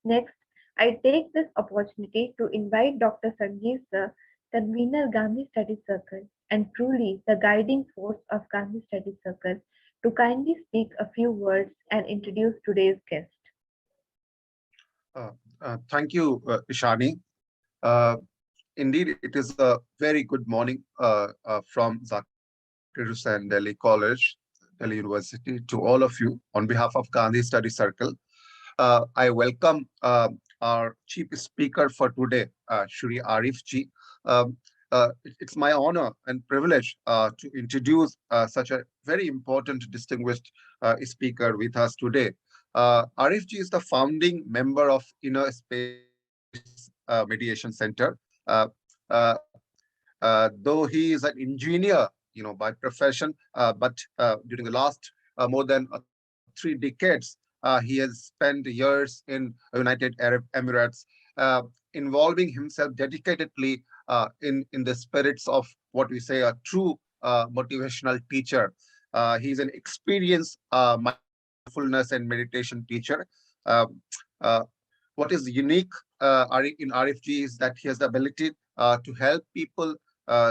Next, I take this opportunity to invite Dr. Sanjeev Sir, convener Gandhi Study Circle and truly the guiding force of Gandhi Study Circle, to kindly speak a few words and introduce today's guest. Thank you, Ishani. Uh, Indeed, it is a very good morning from Zakir Hussain Delhi College, Delhi University, to all of you on behalf of Gandhi Study Circle. I welcome our chief speaker for today, Shri Arif ji. It's my honor and privilege to introduce such a very important, distinguished speaker with us today. Arif ji is the founding member of Inner Space Mediation Center. Uh, uh, though he is an engineer, by profession, but during the last more than 3 decades, he has spent years in United Arab Emirates, uh, involving himself dedicatedly in the spirits of what we say a true motivational teacher. He is an experienced mindfulness and meditation teacher. Uh, uh, what is unique in RFG is that he has the ability to help people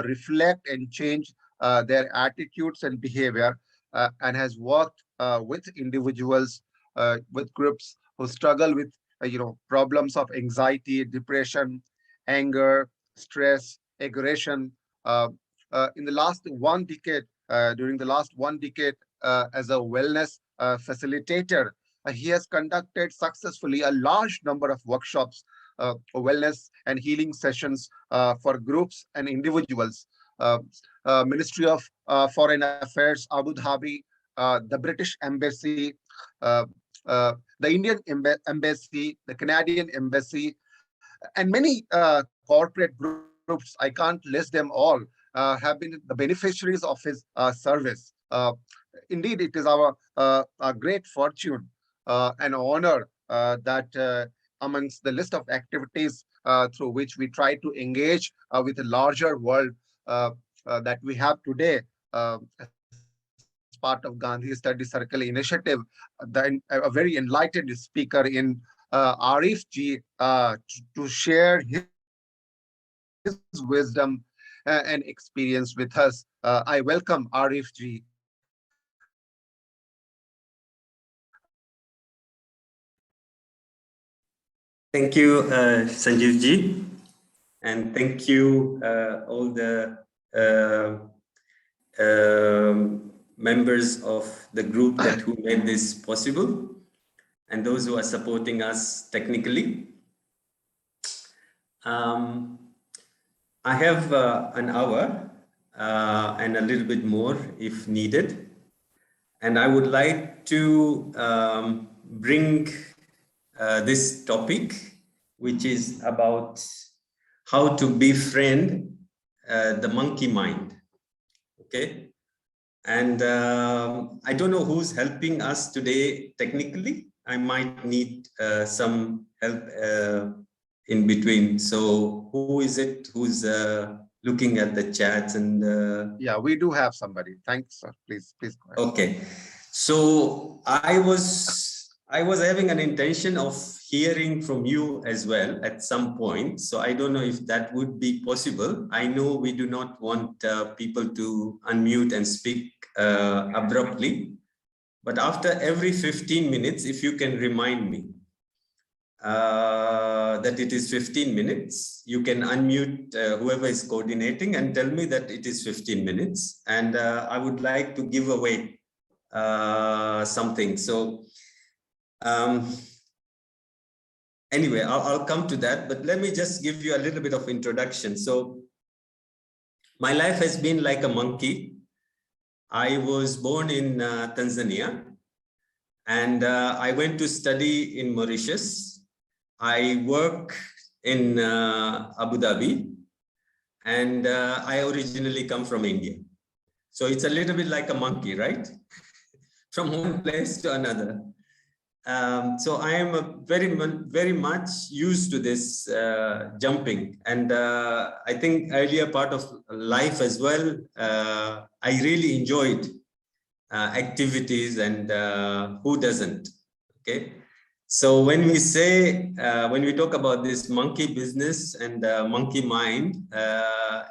reflect and change their attitudes and behavior, and has worked with individuals, with groups who struggle with problems of anxiety, depression, anger, stress, aggression. Uh, in the last 1 decade, during the last 1 decade, as a wellness facilitator, he has conducted successfully a large number of workshops, wellness and healing sessions for groups and individuals. Uh, Ministry of Foreign Affairs, Abu Dhabi, the British Embassy, uh, the Indian Embassy, the Canadian Embassy, and many corporate groups, I can't list them all, have been the beneficiaries of his service. Indeed, it is a great fortune, an honor that amongst the list of activities through which we try to engage with a larger world that we have today as part of Gandhi Study Circle initiative, a very enlightened speaker in Arif ji to share his wisdom and experience with us. I welcome Arif ji. Thank you, Sanjeev ji, and thank you all the members of the group who made this possible, and those who are supporting us technically. I have an hour and a little bit more if needed, and I would like to bring this topic, which is about how to befriend the monkey mind. Okay, and I don't know who's helping us today technically. I might need some help in between. So who is it who's looking at the chats and Yeah, we do have somebody. Thanks, sir. Please go ahead. Okay, so I was having an intention of hearing from you as well at some point. So I don't know if that would be possible. I know we do not want people to unmute and speak abruptly, but after every 15 minutes, if you can remind me that it is 15 minutes, you can unmute whoever is coordinating and tell me that it is 15 minutes. And I would like to give away something. So anyway, I'll come to that, but let me just give you a little bit of introduction. So my life has been like a monkey. I was born in Tanzania, and I went to study in Mauritius. I work in Abu Dhabi, and I originally come from India. So it's a little bit like a monkey, right? From one place to another. So I am very much used to this jumping, and I think earlier part of life as well, I really enjoyed activities, and who doesn't, okay? So when we say, when we talk about this monkey business and monkey mind,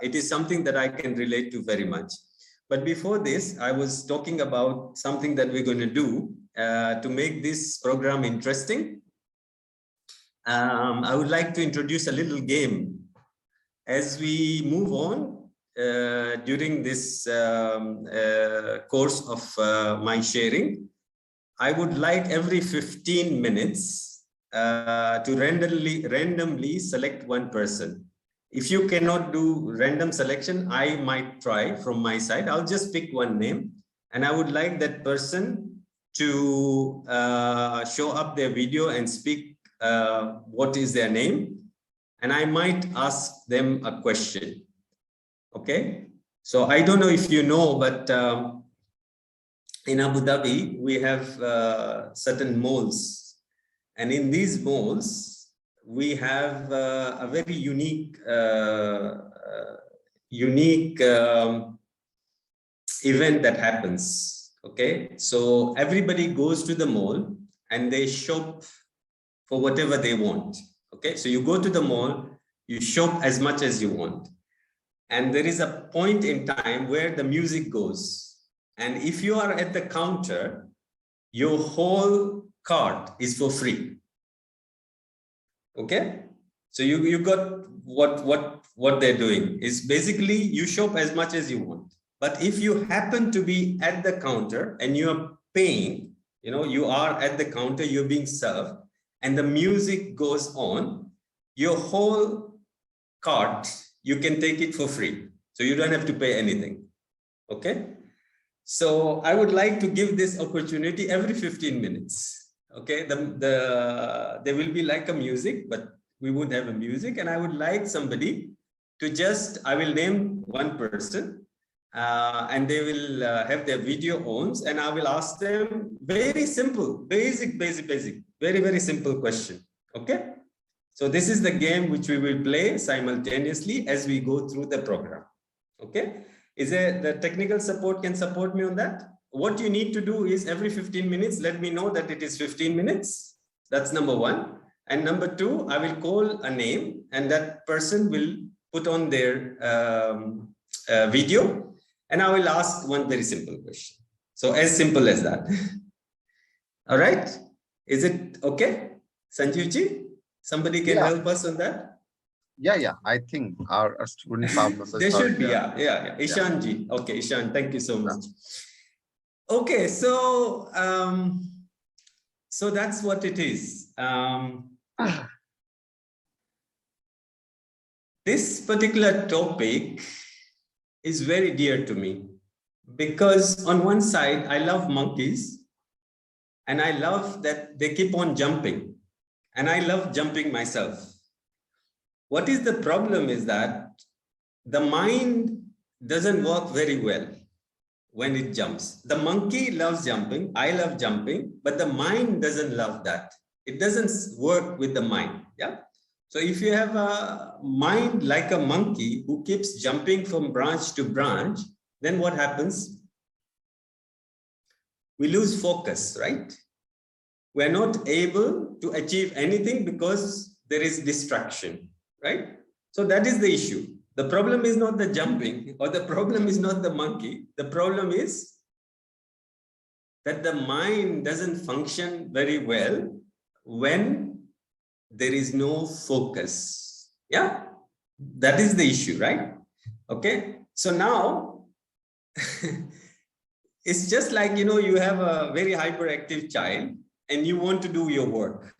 it is something that I can relate to very much. But before this, I was talking about something that we're going to do to make this program interesting. I would like to introduce a little game as we move on during this course of my sharing. I would like every 15 minutes to randomly select one person. If you cannot do random selection, I might try from my side. I'll just pick one name, and I would like that person to show up their video and speak what is their name, and I might ask them a question. Okay, so I don't know if you know, but in Abu Dhabi, we have certain malls, and in these malls, we have a very unique event that happens. Okay, so everybody goes to the mall and they shop for whatever they want. Okay, so you go to the mall, you shop as much as you want, and there is a point in time where the music goes. And if you are at the counter, your whole cart is for free. Okay, so you got what they're doing is basically you shop as much as you want. But if you happen to be at the counter and you are paying, you are at the counter, you're being served, and the music goes on, your whole cart, you can take it for free. So you don't have to pay anything. Okay. So I would like to give this opportunity every 15 minutes. Okay, there will be like a music, but we won't have a music. And I would like somebody to I will name one person and they will have their video on, and I will ask them very simple, basic, very, very simple question. Okay. So this is the game which we will play simultaneously as we go through the program. Okay. Is there the technical support can support me on that? What you need to do is every 15 minutes, let me know that it is 15 minutes. That's number one. And number two, I will call a name and that person will put on their video and I will ask one very simple question. So as simple as that. All right. Is it okay? Sanjeevji, somebody can help us on that? Yeah. I think our student farmers there should be, there. yeah. Ishanji. Okay, Ishan, thank you so much. Okay, so so that's what it is. This particular topic is very dear to me because on one side, I love monkeys and I love that they keep on jumping and I love jumping myself. What is the problem is that the mind doesn't work very well when it jumps. The monkey loves jumping, I love jumping, but the mind doesn't love that. It doesn't work with the mind. Yeah. So if you have a mind like a monkey who keeps jumping from branch to branch, then what happens? We lose focus, right? We're not able to achieve anything because there is distraction, right? So that is the issue. The problem is not the jumping or the problem is not the monkey. The problem is that the mind doesn't function very well when there is no focus. Yeah, that is the issue, right? Okay, so now it's just like, you have a very hyperactive child and you want to do your work.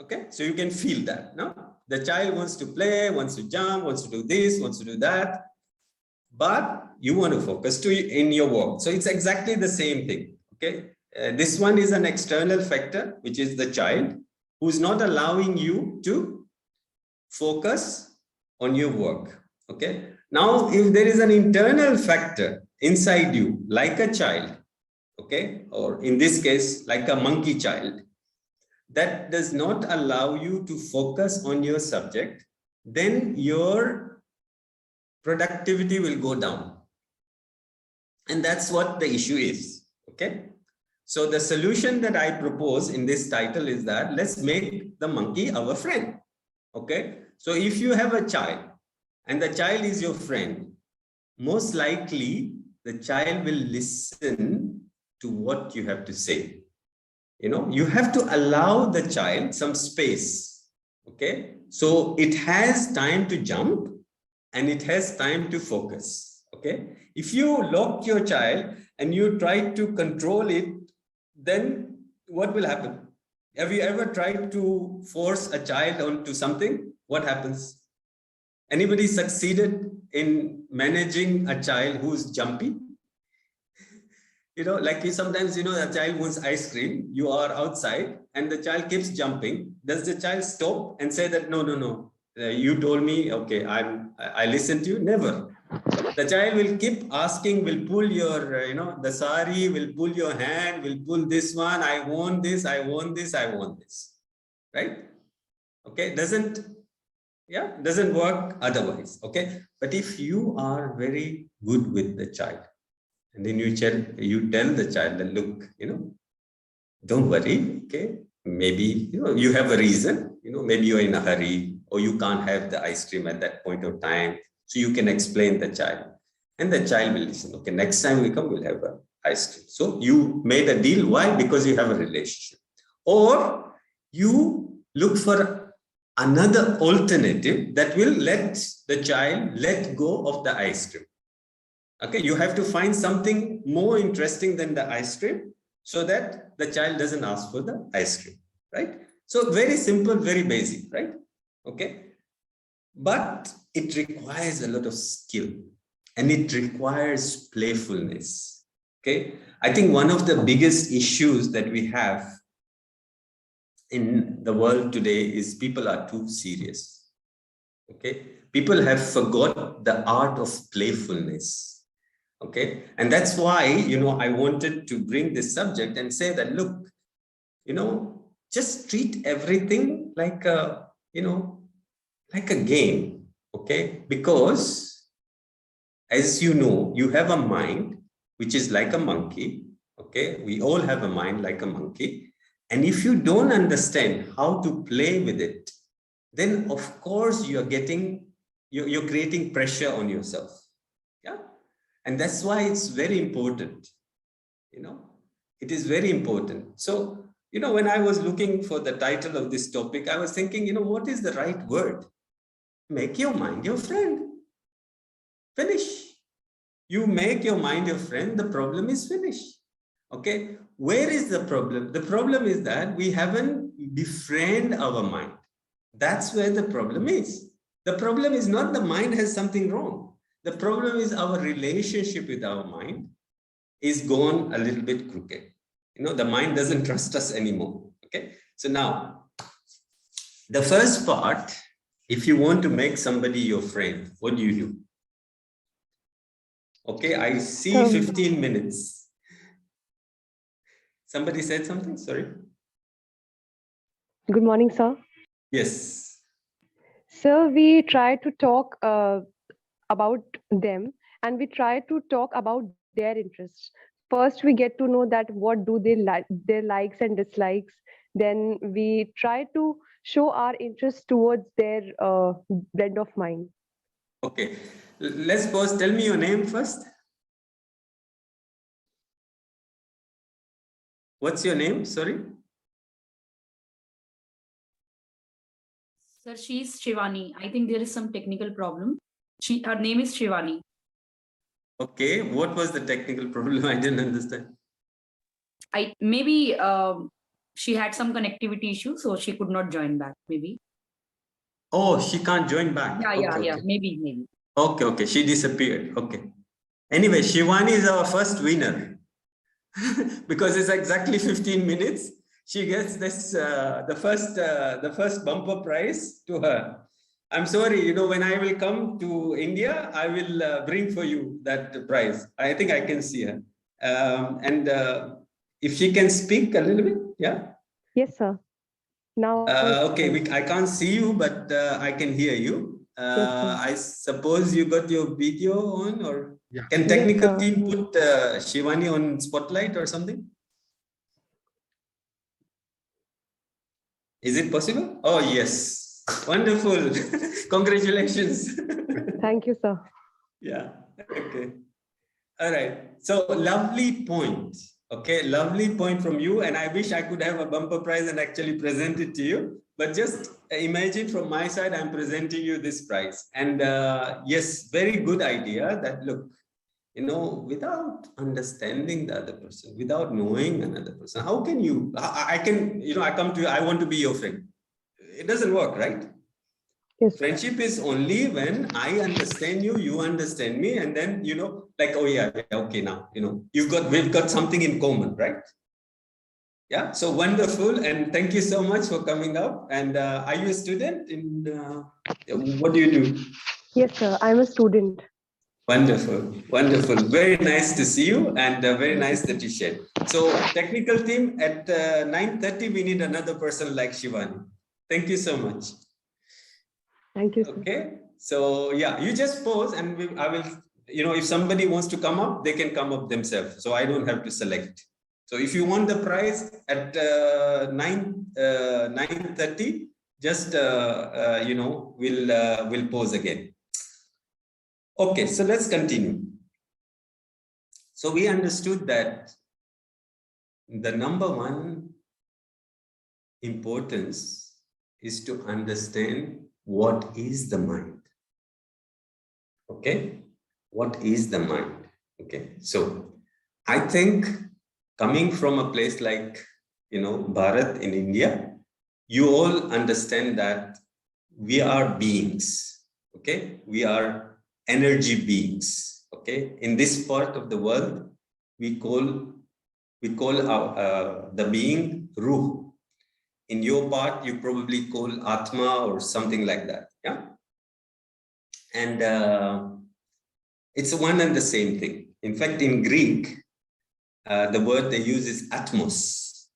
Okay, so you can feel that, no? The child wants to play, wants to jump, wants to do this, wants to do that, but you want to focus in your work. So it's exactly the same thing. Okay, this one is an external factor, which is the child, who's not allowing you to focus on your work. Okay, now if there is an internal factor inside you, like a child, okay, or in this case, like a monkey child, that does not allow you to focus on your subject, then your productivity will go down. And that's what the issue is. Okay. So the solution that I propose in this title is that let's make the monkey our friend. Okay. So if you have a child and the child is your friend, most likely the child will listen to what you have to say. You have to allow the child some space. Okay. So it has time to jump and it has time to focus. Okay. If you lock your child and you try to control it, then what will happen? Have you ever tried to force a child onto something? What happens? Anybody succeeded in managing a child who's jumpy? Like sometimes, a child wants ice cream, you are outside and the child keeps jumping. Does the child stop and say that, no, you told me, okay, I listen to you? Never. The child will keep asking, will pull your, the sari, will pull your hand, will pull this one. I want this, I want this, I want this. Right? Okay. Doesn't work otherwise. Okay. But if you are very good with the child, and then you tell the child that, look, don't worry. Okay. Maybe, you have a reason, maybe you're in a hurry or you can't have the ice cream at that point of time. So you can explain the child and the child will listen. Okay, next time we come, we'll have an ice cream. So you made a deal. Why? Because you have a relationship. Or you look for another alternative that will let the child let go of the ice cream. Okay, you have to find something more interesting than the ice cream so that the child doesn't ask for the ice cream, right? So very simple, very basic, right? Okay. But it requires a lot of skill and it requires playfulness. Okay. I think one of the biggest issues that we have in the world today is people are too serious. Okay. People have forgot the art of playfulness. Okay. And that's why, I wanted to bring this subject and say that, look, just treat everything like a game. Okay. Because as you know, you have a mind, which is like a monkey. Okay. We all have a mind like a monkey. And if you don't understand how to play with it, then of course you're creating pressure on yourself. Yeah. And that's why it's very important. It is very important. So, when I was looking for the title of this topic, I was thinking, what is the right word? Make your mind your friend. Finish. You make your mind your friend, the problem is finished. Okay. Where is the problem? The problem is that we haven't befriended our mind. That's where the problem is. The problem is not the mind has something wrong. The problem is our relationship with our mind is gone a little bit crooked. The mind doesn't trust us anymore. Okay. So now, the first part, if you want to make somebody your friend, what do you do? Okay, I see 15 minutes. Somebody said something? Sorry. Good morning, sir. Yes. Sir, we try to talk about them and we try to talk about their interests. First, we get to know that what do they like, their likes and dislikes. Then we try to show our interest towards their blend of mind. Okay, let's pause. Tell me your name first. What's your name? Sorry. Sir, she's Shivani. I think there is some technical problem. Her name is Shivani. Okay, what was the technical problem? I didn't understand. Maybe she had some connectivity issue, so she could not join back. Maybe. Oh, she can't join back. Yeah, okay. Maybe. Okay. She disappeared. Okay. Anyway, Shivani is our first winner because it's exactly 15 minutes. She gets this the first bumper prize to her. I'm sorry, when I will come to India, I will bring for you that prize. I think I can see her. And if she can speak a little bit, yeah? Yes, sir. Now. Okay, I can't see you, but I can hear you. Yes, I suppose you got your video on, or Yeah. can technical Yes, team put Shivani on spotlight or something? Is it possible? Oh, yes. Wonderful. Congratulations. Thank you, sir. Yeah. Okay. All right. So lovely point. Okay. Lovely point from you. And I wish I could have a bumper prize and actually present it to you. But just imagine from my side, I'm presenting you this prize. And yes, very good idea that look, without understanding the other person, without knowing another person, how can you, I can, I come to you, I want to be your friend. It doesn't work, right? Yes. Friendship is only when I understand you, you understand me, and then, like, oh yeah, okay, now, we've got something in common, right? Yeah, so wonderful. And thank you so much for coming up. And are you a student in, what do you do? Yes, sir. I'm a student. Wonderful, wonderful. Very nice to see you, and very nice that you shared. So technical team at 9:30, we need another person like Shivani. Thank you so much. Thank you, sir. Okay, so yeah, you just pause and I will, if somebody wants to come up, they can come up themselves. So I don't have to select. So if you want the prize at 9:30, just, we'll pause again. Okay, so let's continue. So we understood that the number one importance is to understand what is the mind. Okay, what is the mind? Okay, so I think coming from a place like, Bharat in India, you all understand that we are beings. Okay, we are energy beings. Okay, in this part of the world, we call our, the being Ruh. In your part, you probably call Atma or something like that. Yeah. And it's one and the same thing. In fact, in Greek, the word they use is atmos.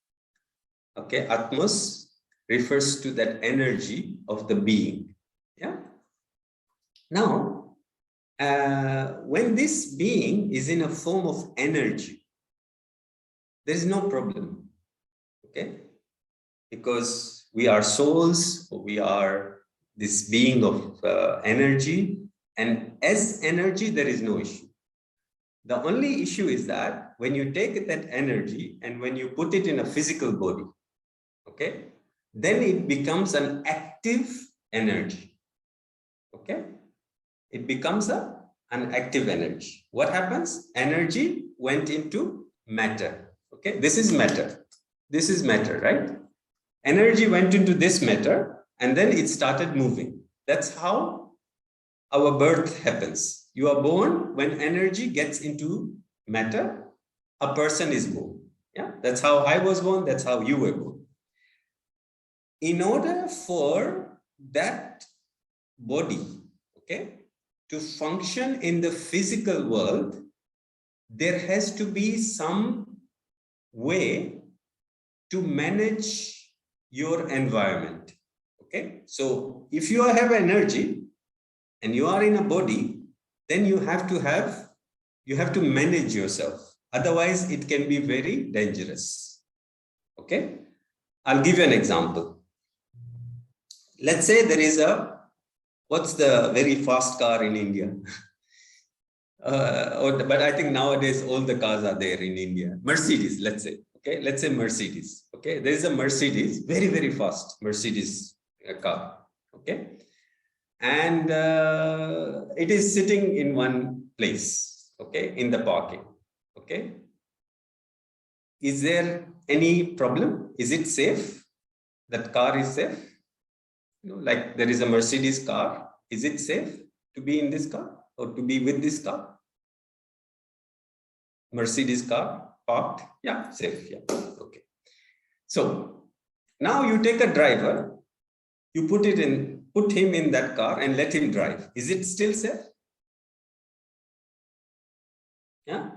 Okay, atmos refers to that energy of the being. Yeah. Now, when this being is in a form of energy, there is no problem. Okay, because we are souls, we are this being of energy, and as energy, there is no issue. The only issue is that when you take that energy and when you put it in a physical body, okay, then it becomes an active energy. Okay, it becomes an active energy. What happens? Energy went into matter. Okay, this is matter. This is matter, right? Energy went into this matter and then it started moving. That's how our birth happens. You are born when energy gets into matter, a person is born. Yeah, that's how I was born, that's how you were born. In order for that body, okay, to function in the physical world, there has to be some way to manage your environment. Okay, so if you have energy and you are in a body, then you have to manage yourself. Otherwise, it can be very dangerous. Okay, I'll give you an example. Let's say there is what's the very fast car in India? But I think nowadays all the cars are there in India. Mercedes, let's say. Okay, let's say Mercedes. Okay, there is a Mercedes, very, very fast Mercedes car. Okay, and it is sitting in one place. Okay, in the parking. Okay, is there any problem? Is it safe? That car is safe? Like there is a Mercedes car. Is it safe to be in this car or to be with this car? Mercedes car parked, yeah, safe, yeah, okay. So now you take a driver, you put him in that car and let him drive. Is it still safe? Yeah,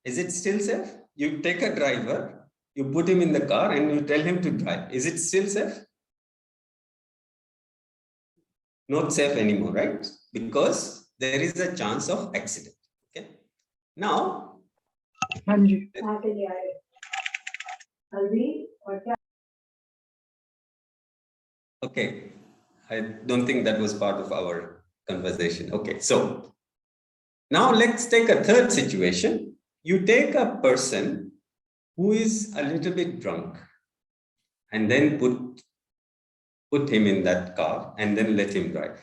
is it still safe? You take a driver, you put him in the car and you tell him to drive. Is it still safe? Not safe anymore, right? Because there is a chance of accident. Okay. Now, Okay. I don't think that was part of our conversation. Okay. So now let's take a third situation. You take a person who is a little bit drunk and then put him in that car and then let him drive.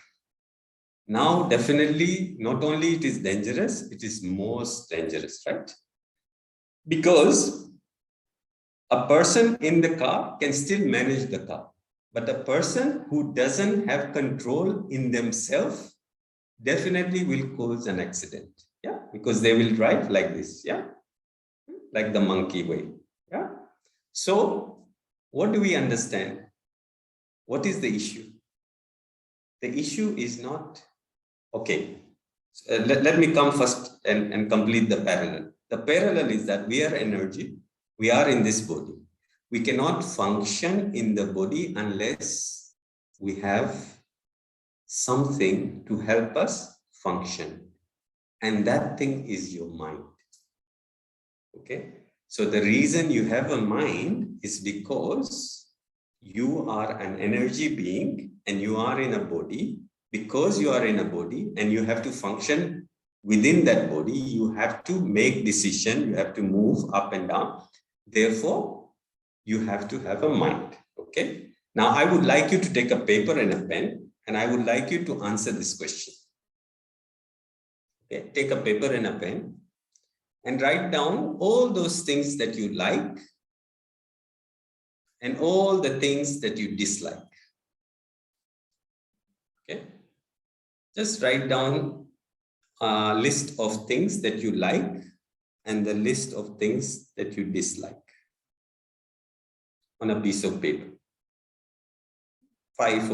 Now, definitely, not only it is dangerous, it is most dangerous, right? Because a person in the car can still manage the car, but a person who doesn't have control in themselves definitely will cause an accident. Yeah, because they will drive like this. Yeah, like the monkey way. Yeah. So, what do we understand? What is the issue? The issue is not, okay, let me come first and complete the parallel. The parallel is that we are energy, we are in this body. We cannot function in the body unless we have something to help us function. And that thing is your mind. Okay? So the reason you have a mind is because you are an energy being and you are in a body. Because you are in a body and you have to function within that body, you have to make decision, you have to move up and down. Therefore, you have to have a mind. Okay. Now, I would like you to take a paper and a pen, and I would like you to answer this question. Okay. Take a paper and a pen and write down all those things that you like and all the things that you dislike. Okay. Just write down a list of things that you like and the list of things that you dislike on a piece of paper. 5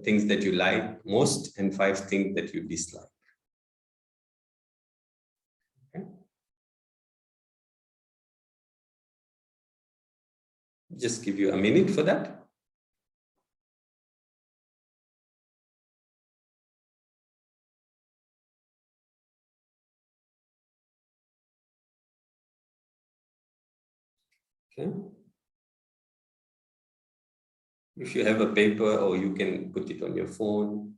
things that you like most and 5 things that you dislike. Okay. Just give you a minute for that. Okay. If you have a paper, or you can put it on your phone.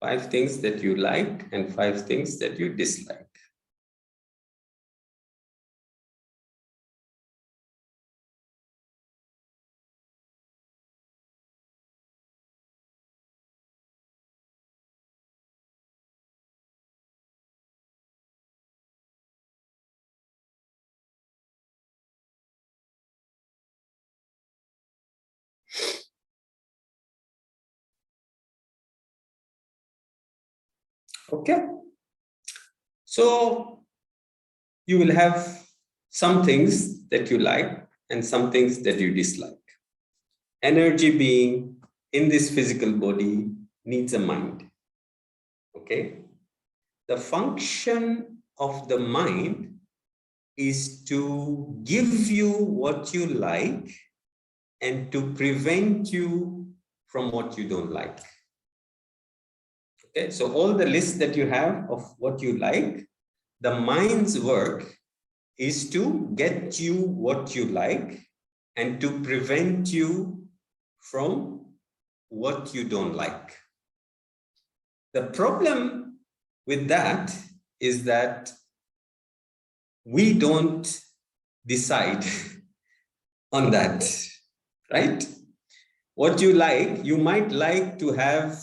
5 things that you like and 5 things that you dislike. Okay. So you will have some things that you like and some things that you dislike. Energy being in this physical body needs a mind. Okay. The function of the mind is to give you what you like and to prevent you from what you don't like. Okay, so all the lists that you have of what you like, the mind's work is to get you what you like and to prevent you from what you don't like. The problem with that is that we don't decide on that, right? What you like, you might like to have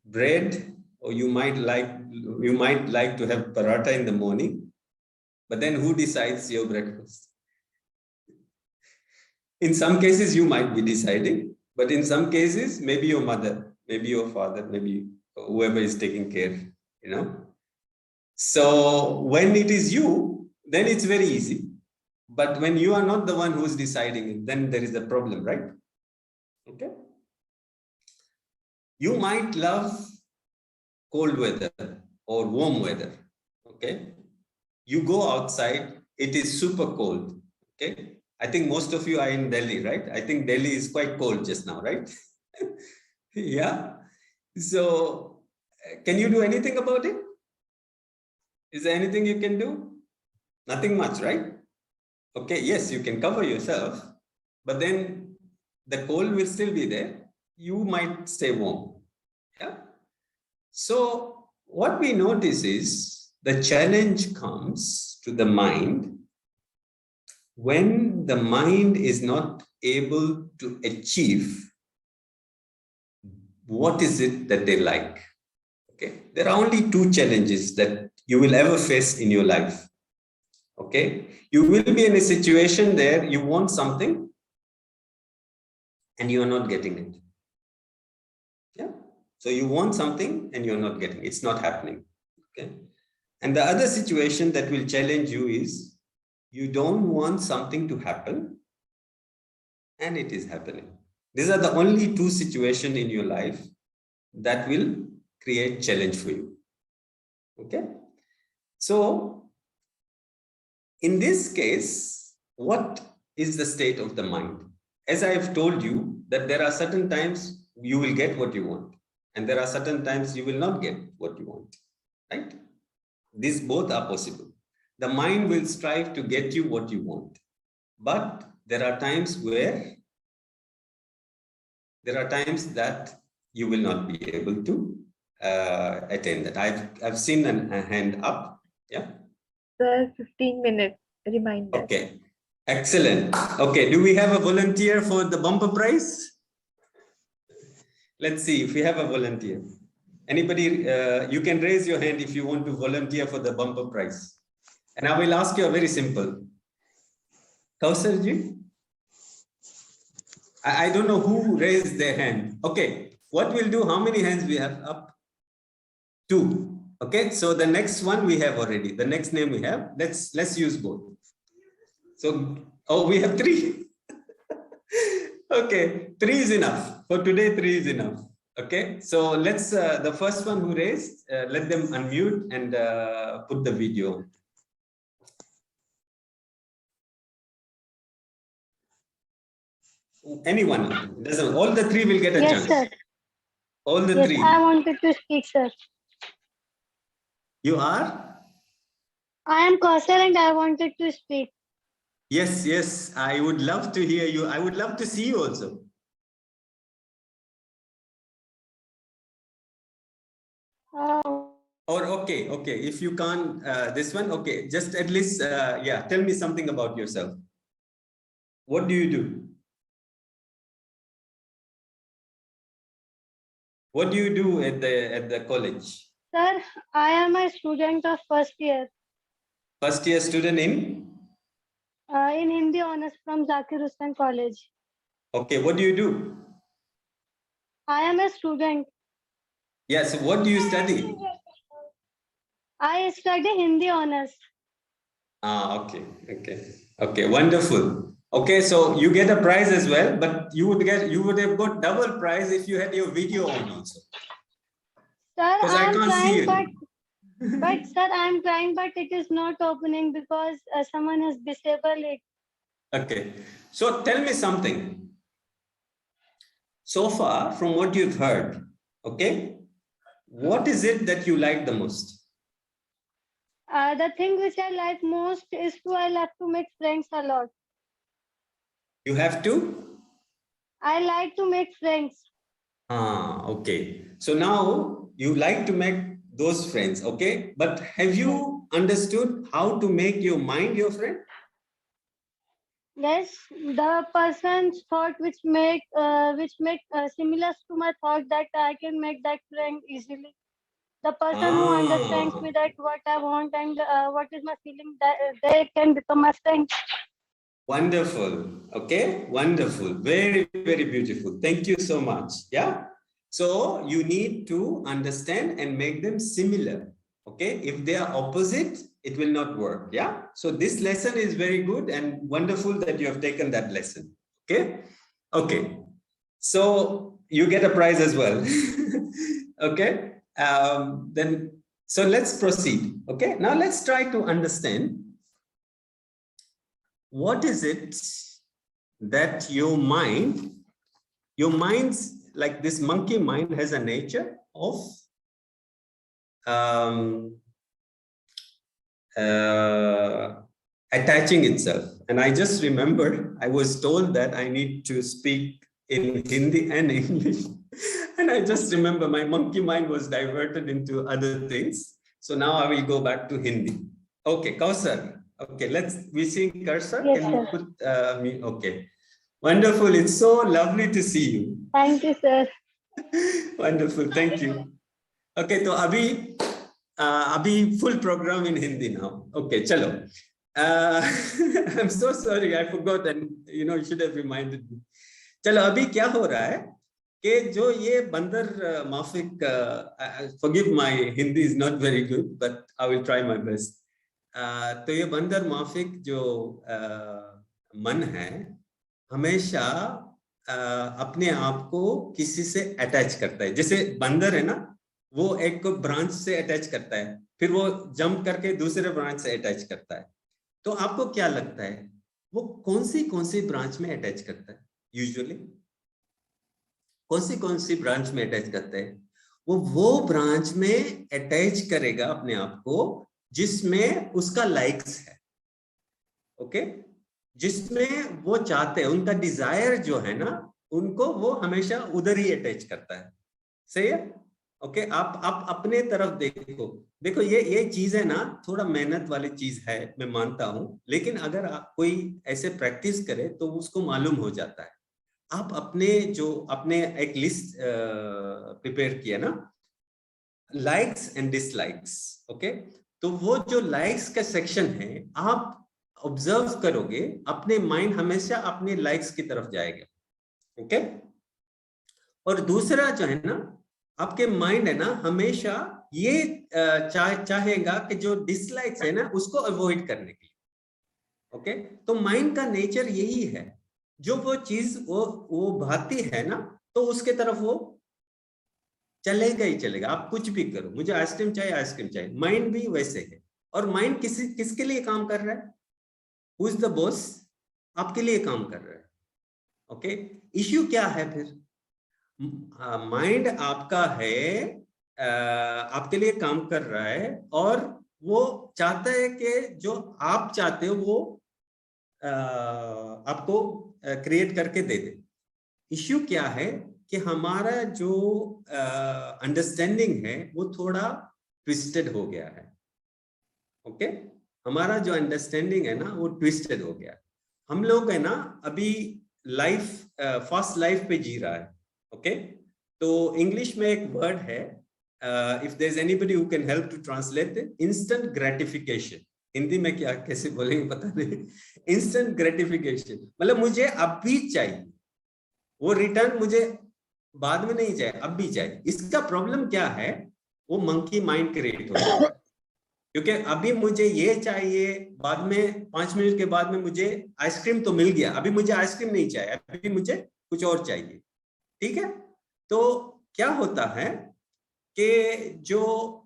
bread, or you might like to have paratha in the morning, but then who decides your breakfast? In some cases you might be deciding, but in some cases maybe your mother, maybe your father, maybe whoever is taking care, so when it is you, then it's very easy, but when you are not the one who is deciding, then there is a problem, right? Okay. You might love cold weather or warm weather. Okay. You go outside, it is super cold. Okay. I think most of you are in Delhi, right? I think Delhi is quite cold just now, right? Yeah. So can you do anything about it? Is there anything you can do? Nothing much, right? Okay. Yes, you can cover yourself, but then the cold will still be there. You might stay warm. Yeah. So what we notice is the challenge comes to the mind when the mind is not able to achieve what is it that they like. Okay, there are only two challenges that you will ever face in your life. Okay, you will be in a situation there you want something and you are not getting it. Yeah, so you want something and you're not getting it. It's not happening. Okay, and the other situation that will challenge you is you don't want something to happen and it is happening. These are the only two situations in your life that will create challenge for you. Okay, so in this case, what is the state of the mind? As I have told you that there are certain times you will get what you want and there are certain times you will not get what you want, right? These both are possible. The mind will strive to get you what you want, but there are times that you will not be able to attain that. I've seen a hand up. Yeah. Sir, 15 minutes reminder. Okay. Excellent. Okay. Do we have a volunteer for the bumper prize? Let's see if we have a volunteer. Anybody, you can raise your hand if you want to volunteer for the bumper prize. And I will ask you a very simple. Kausarji? I don't know who raised their hand. Okay. What we'll do, how many hands we have up? 2. Okay. So the next one we have already. The next name we have. Let's use both. So, oh, we have 3. Okay. 3 is enough. For today, 3 is enough. Okay. So let's, the first one who raised, let them unmute and put the video on. Anyone, doesn't, all the 3 will get a Yes, chance. sir. All the Yes, 3. I wanted to speak, sir. You are? I am Kausar and I wanted to speak. Yes, yes. I would love to hear you. I would love to see you also. Or okay. If you can't, this one, okay. Just at least, yeah. Tell me something about yourself. What do you do? What do you do at the college? Sir, I am a student of first year First year student in Hindi honors from Zakir Hussain College. Okay. What do you do? I am a student. Yes. Yeah, so what do you study? I study Hindi honors. Okay. Wonderful. Okay, so you get a prize as well, but you would have got double prize if you had your video on also. Sir, Because I I am can't see trying, it. but sir, I am trying, but it is not opening because someone has disabled it. Okay, so tell me something. So far, from what you've heard, okay, what is it that you like the most? The thing which I like most is I love to make friends a lot. You have to? I like to make friends. Okay. So now you like to make those friends, okay? But have you understood how to make your mind your friend? Yes, the person's thought which make similar to my thought that I can make that friend easily. The person who understands me that what I want and what is my feeling, that they can become my friend. Wonderful. Okay. Wonderful. Very, very beautiful. Thank you so much. Yeah. So you need to understand and make them similar. Okay. If they are opposite, it will not work. Yeah. So this lesson is very good and wonderful that you have taken that lesson. Okay. Okay. So you get a prize as well. Okay. So let's proceed. Okay. Now let's try to understand what is it that your mind's like this monkey mind has a nature of attaching itself. And I just remember I was told that I need to speak in Hindi and English. And I just remember my monkey mind was diverted into other things. So now I will go back to Hindi. Okay, Kausar. Okay, we see cursor. Yes, Can you sir. put me? Okay. Wonderful. It's so lovely to see you. Thank you, sir. Wonderful. Thank you. Okay, तो अभी full program in Hindi now. Okay, चलो. I'm so sorry, I forgot, and you should have reminded me. चलो अभी क्या हो रहा है कि जो ये बंदर माफिक, forgive my Hindi is not very good, but I will try my best. तो ये बंदर माफिक जो मन है हमेशा अपने आप को किसी से अटैच करता है. जैसे बंदर है ना, वो एक ब्रांच से अटैच करता है, फिर वो जंप करके दूसरे ब्रांच से अटैच करता है. तो आपको क्या लगता है वो कौन सी ब्रांच में अटैच करता है? यूजुअली कौन सी ब्रांच में अटैच करता है? वो ब्रांच में अटैच करेगा अपने आप को जिसमें उसका लाइक्स है. ओके, जिसमें वो चाहते हैं, उनका डिजायर जो है ना, उनको वो हमेशा उधर ही अटैच करता है. सही है? ओके, आप अपने तरफ देखो ये चीज है ना, थोड़ा मेहनत वाली चीज है, मैं मानता हूं, लेकिन अगर आप कोई ऐसे प्रैक्टिस करे तो उसको मालूम हो जाता है. आप अपने एक लिस्ट प्रिपेयर किया ना, लाइक्स एंड डिसलाइक्स. ओके, तो वो जो लाइक्स का सेक्शन है, आप ऑब्जर्व करोगे, अपने माइंड हमेशा अपने लाइक्स की तरफ जाएगा. ओके, और दूसरा जो है ना, आपके माइंड है ना, हमेशा ये चाहेगा कि जो डिसलाइक्स है ना, उसको अवॉइड करने के लिए. ओके, तो माइंड का नेचर यही है, जो वो चीज वो भाती है ना, तो उसके तरफ वो चलेगा ही चलेगा. आप कुछ भी करो, मुझे आइसक्रीम चाहिए, माइंड भी वैसे है. और माइंड किसके लिए काम कर रहा है? Who is the boss? आपके लिए काम कर रहा है. ओके, इश्यू क्या है फिर? माइंड आपका है, आपके लिए काम कर रहा है, और वो चाहता है कि जो आप चाहते हो वो आपको क्रिएट करके दे दे. इश्यू क्या है कि हमारा जो अंडरस्टैंडिंग है वो थोड़ा ट्विस्टेड हो गया है. ओके, हमारा जो अंडरस्टैंडिंग है ना, वो ट्विस्टेड हो गया. हम लोग है ना अभी फास्ट लाइफ पे जी रहा है. ओके, तो इंग्लिश में एक वर्ड है, if there is anybody who can help to translate, instant gratification. Hindi में क्या कैसे बोलेंगे पता नहीं. इंस्टेंट ग्रेटिफिकेशन मतलब मुझे अब भी चाहिए, वो रिटर्न मुझे बाद में नहीं चाहिए, अब भी चाहिए. इसका प्रॉब्लम क्या है? वो मंकी माइंड क्रिएट हो जाता है, क्योंकि अभी मुझे ये चाहिए, बाद में 5 मिनट के बाद में मुझे आइसक्रीम तो मिल गया, अभी मुझे आइसक्रीम नहीं चाहिए, अभी मुझे कुछ और चाहिए. ठीक है, तो क्या होता है कि जो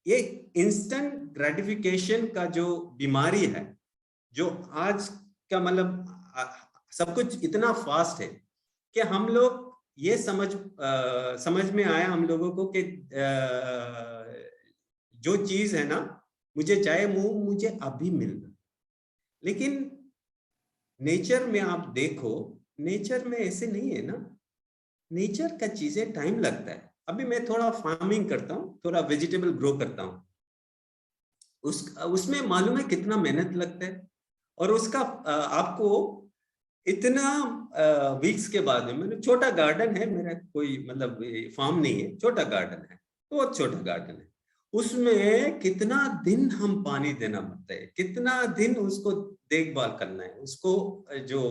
ये इंस्टेंट ग्रेटिफिकेशन का जो बीमारी है, जो आज का मतलब सब कुछ इतना फास्ट है कि हम लोग ये समझ में आया हम लोगों को कि जो चीज है ना, मुझे चाहे मुझे अभी मिलना. लेकिन नेचर में आप देखो, नेचर में ऐसे नहीं है ना. नेचर का चीजें टाइम लगता है. अभी मैं थोड़ा फार्मिंग करता हूँ, थोड़ा वेजिटेबल ग्रो करता हूँ, उसमें मालूम है कितना मेहनत लगता है. और उसका आपको इतना वीक्स के बाद में, मैंने छोटा गार्डन है मेरा, कोई मतलब फार्म नहीं है, छोटा गार्डन है, बहुत छोटा गार्डन है. उसमें कितना दिन हम पानी देना पड़ता है, कितना दिन उसको देखभाल करना है, उसको जो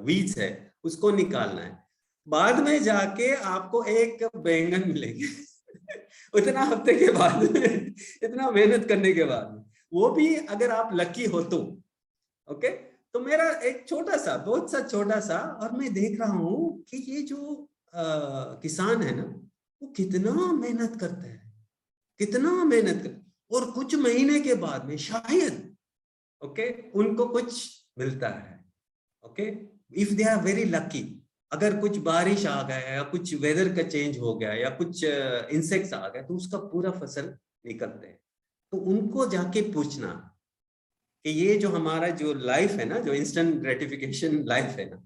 वीड्स है उसको निकालना है. बाद में जाके आपको एक बैंगन मिलेंगे उतना हफ्ते के बाद में, इतना मेहनत करने के बाद में, वो भी अगर आप लकी हो तो. ओके, तो मेरा एक छोटा सा, बहुत सा छोटा सा, और मैं देख रहा हूँ कि ये जो किसान है ना, वो कितना मेहनत करता है, कितना मेहनत कर, और कुछ महीने के बाद में शायद ओके उनको कुछ मिलता है. Okay, if they are very lucky, अगर कुछ बारिश आ गया या कुछ वेदर का चेंज हो गया या कुछ इंसेक्ट्स आ गए, तो उसका पूरा फसल निकलते हैं. तो उनको जाके पूछना कि ये जो हमारा जो लाइफ है ना, जो इंस्टेंट ग्रेटिफिकेशन लाइफ है ना,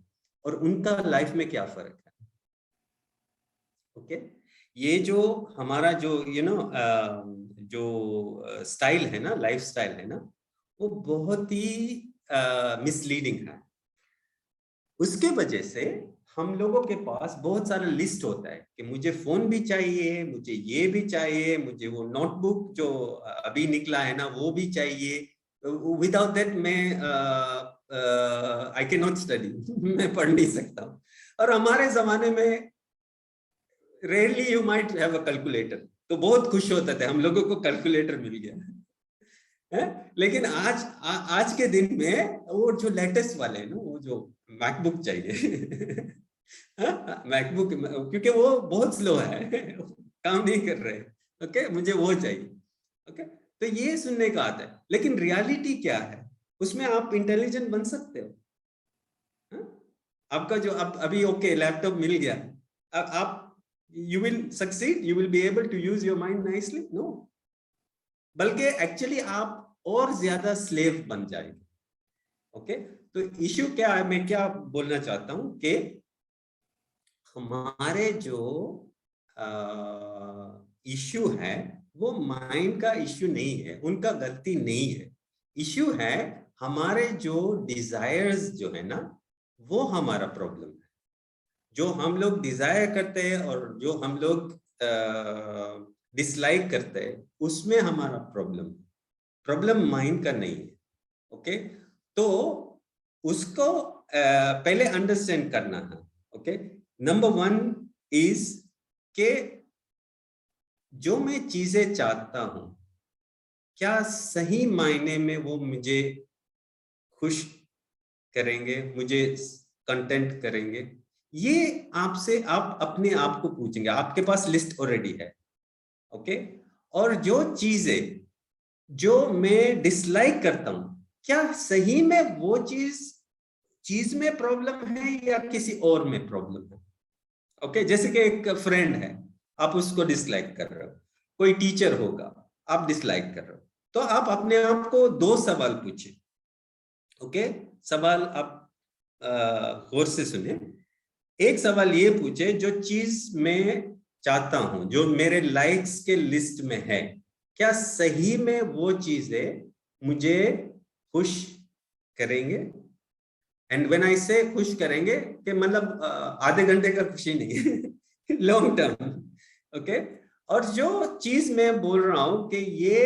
और उनका लाइफ में क्या फर्क है। ओके, ये जो हमारा जो जो स्टाइल है ना, लाइफ स्टाइल है ना, वो बहुत ही मिसलीडिंग है। उसके वजह से हम लोगों के पास बहुत सारा लिस्ट होता है कि मुझे फोन भी चाहिए, मुझे ये भी चाहिए, मुझे वो नोटबुक जो अभी निकला है ना वो भी चाहिए, विदाउट दैट मैं आई कैन नॉट स्टडी मैं पढ़ नहीं सकता हूँ। और हमारे जमाने में rarely you might have a calculator, तो बहुत खुश होते थे हम लोगों को कैलकुलेटर मिल गया है। लेकिन आज के दिन में वो जो लेटेस्ट वाले हैं ना, वो जो मैकबुक चाहिए मैकबुक, क्योंकि वो बहुत स्लो है काम नहीं कर रहे। ओके, मुझे वो चाहिए। ओके, तो ये सुनने का आता है, लेकिन रियलिटी क्या है, उसमें आप इंटेलिजेंट बन सकते हो। आपका जो अभी ओके लैपटॉप मिल गया, आप you will succeed, you will be able to use your mind nicely? No, बल्कि एक्चुअली आप और ज्यादा स्लेव बन जाएंगे। ओके, तो इश्यू क्या है, मैं क्या बोलना चाहता हूं कि हमारे जो इश्यू है वो माइंड का इश्यू नहीं है, उनका गलती नहीं है। इश्यू है हमारे जो डिजायर्स जो है ना, वो हमारा प्रॉब्लम है। जो हम लोग डिजायर करते हैं और जो हम लोग डिसलाइक करते हैं, उसमें हमारा प्रॉब्लम माइंड का नहीं है। ओके, तो उसको पहले अंडरस्टैंड करना है। ओके, नंबर 1 इज के जो मैं चीजें चाहता हूं, क्या सही मायने में वो मुझे खुश करेंगे, मुझे कंटेंट करेंगे। ये आपसे आप अपने आप को पूछेंगे, आपके पास लिस्ट ऑलरेडी है। ओके, और जो चीजें जो मैं डिसलाइक करता हूं, क्या सही में वो चीज में प्रॉब्लम है या किसी और में प्रॉब्लम है। ओके, जैसे कि एक फ्रेंड है, आप उसको डिसलाइक कर रहे हो, कोई टीचर होगा आप डिसलाइक कर रहे हो, तो आप अपने आप को 2 सवाल पूछे। ओके, सवाल आप गौर से सुने। एक सवाल ये पूछे, जो चीज मैं चाहता हूं, जो मेरे लाइक्स के लिस्ट में है, क्या सही में वो चीजें मुझे खुश करेंगे। एंड व्हेन आई से खुश करेंगे कि मतलब आधे घंटे का खुशी नहीं लॉन्ग टर्म। ओके, और जो चीज मैं बोल रहा हूं कि ये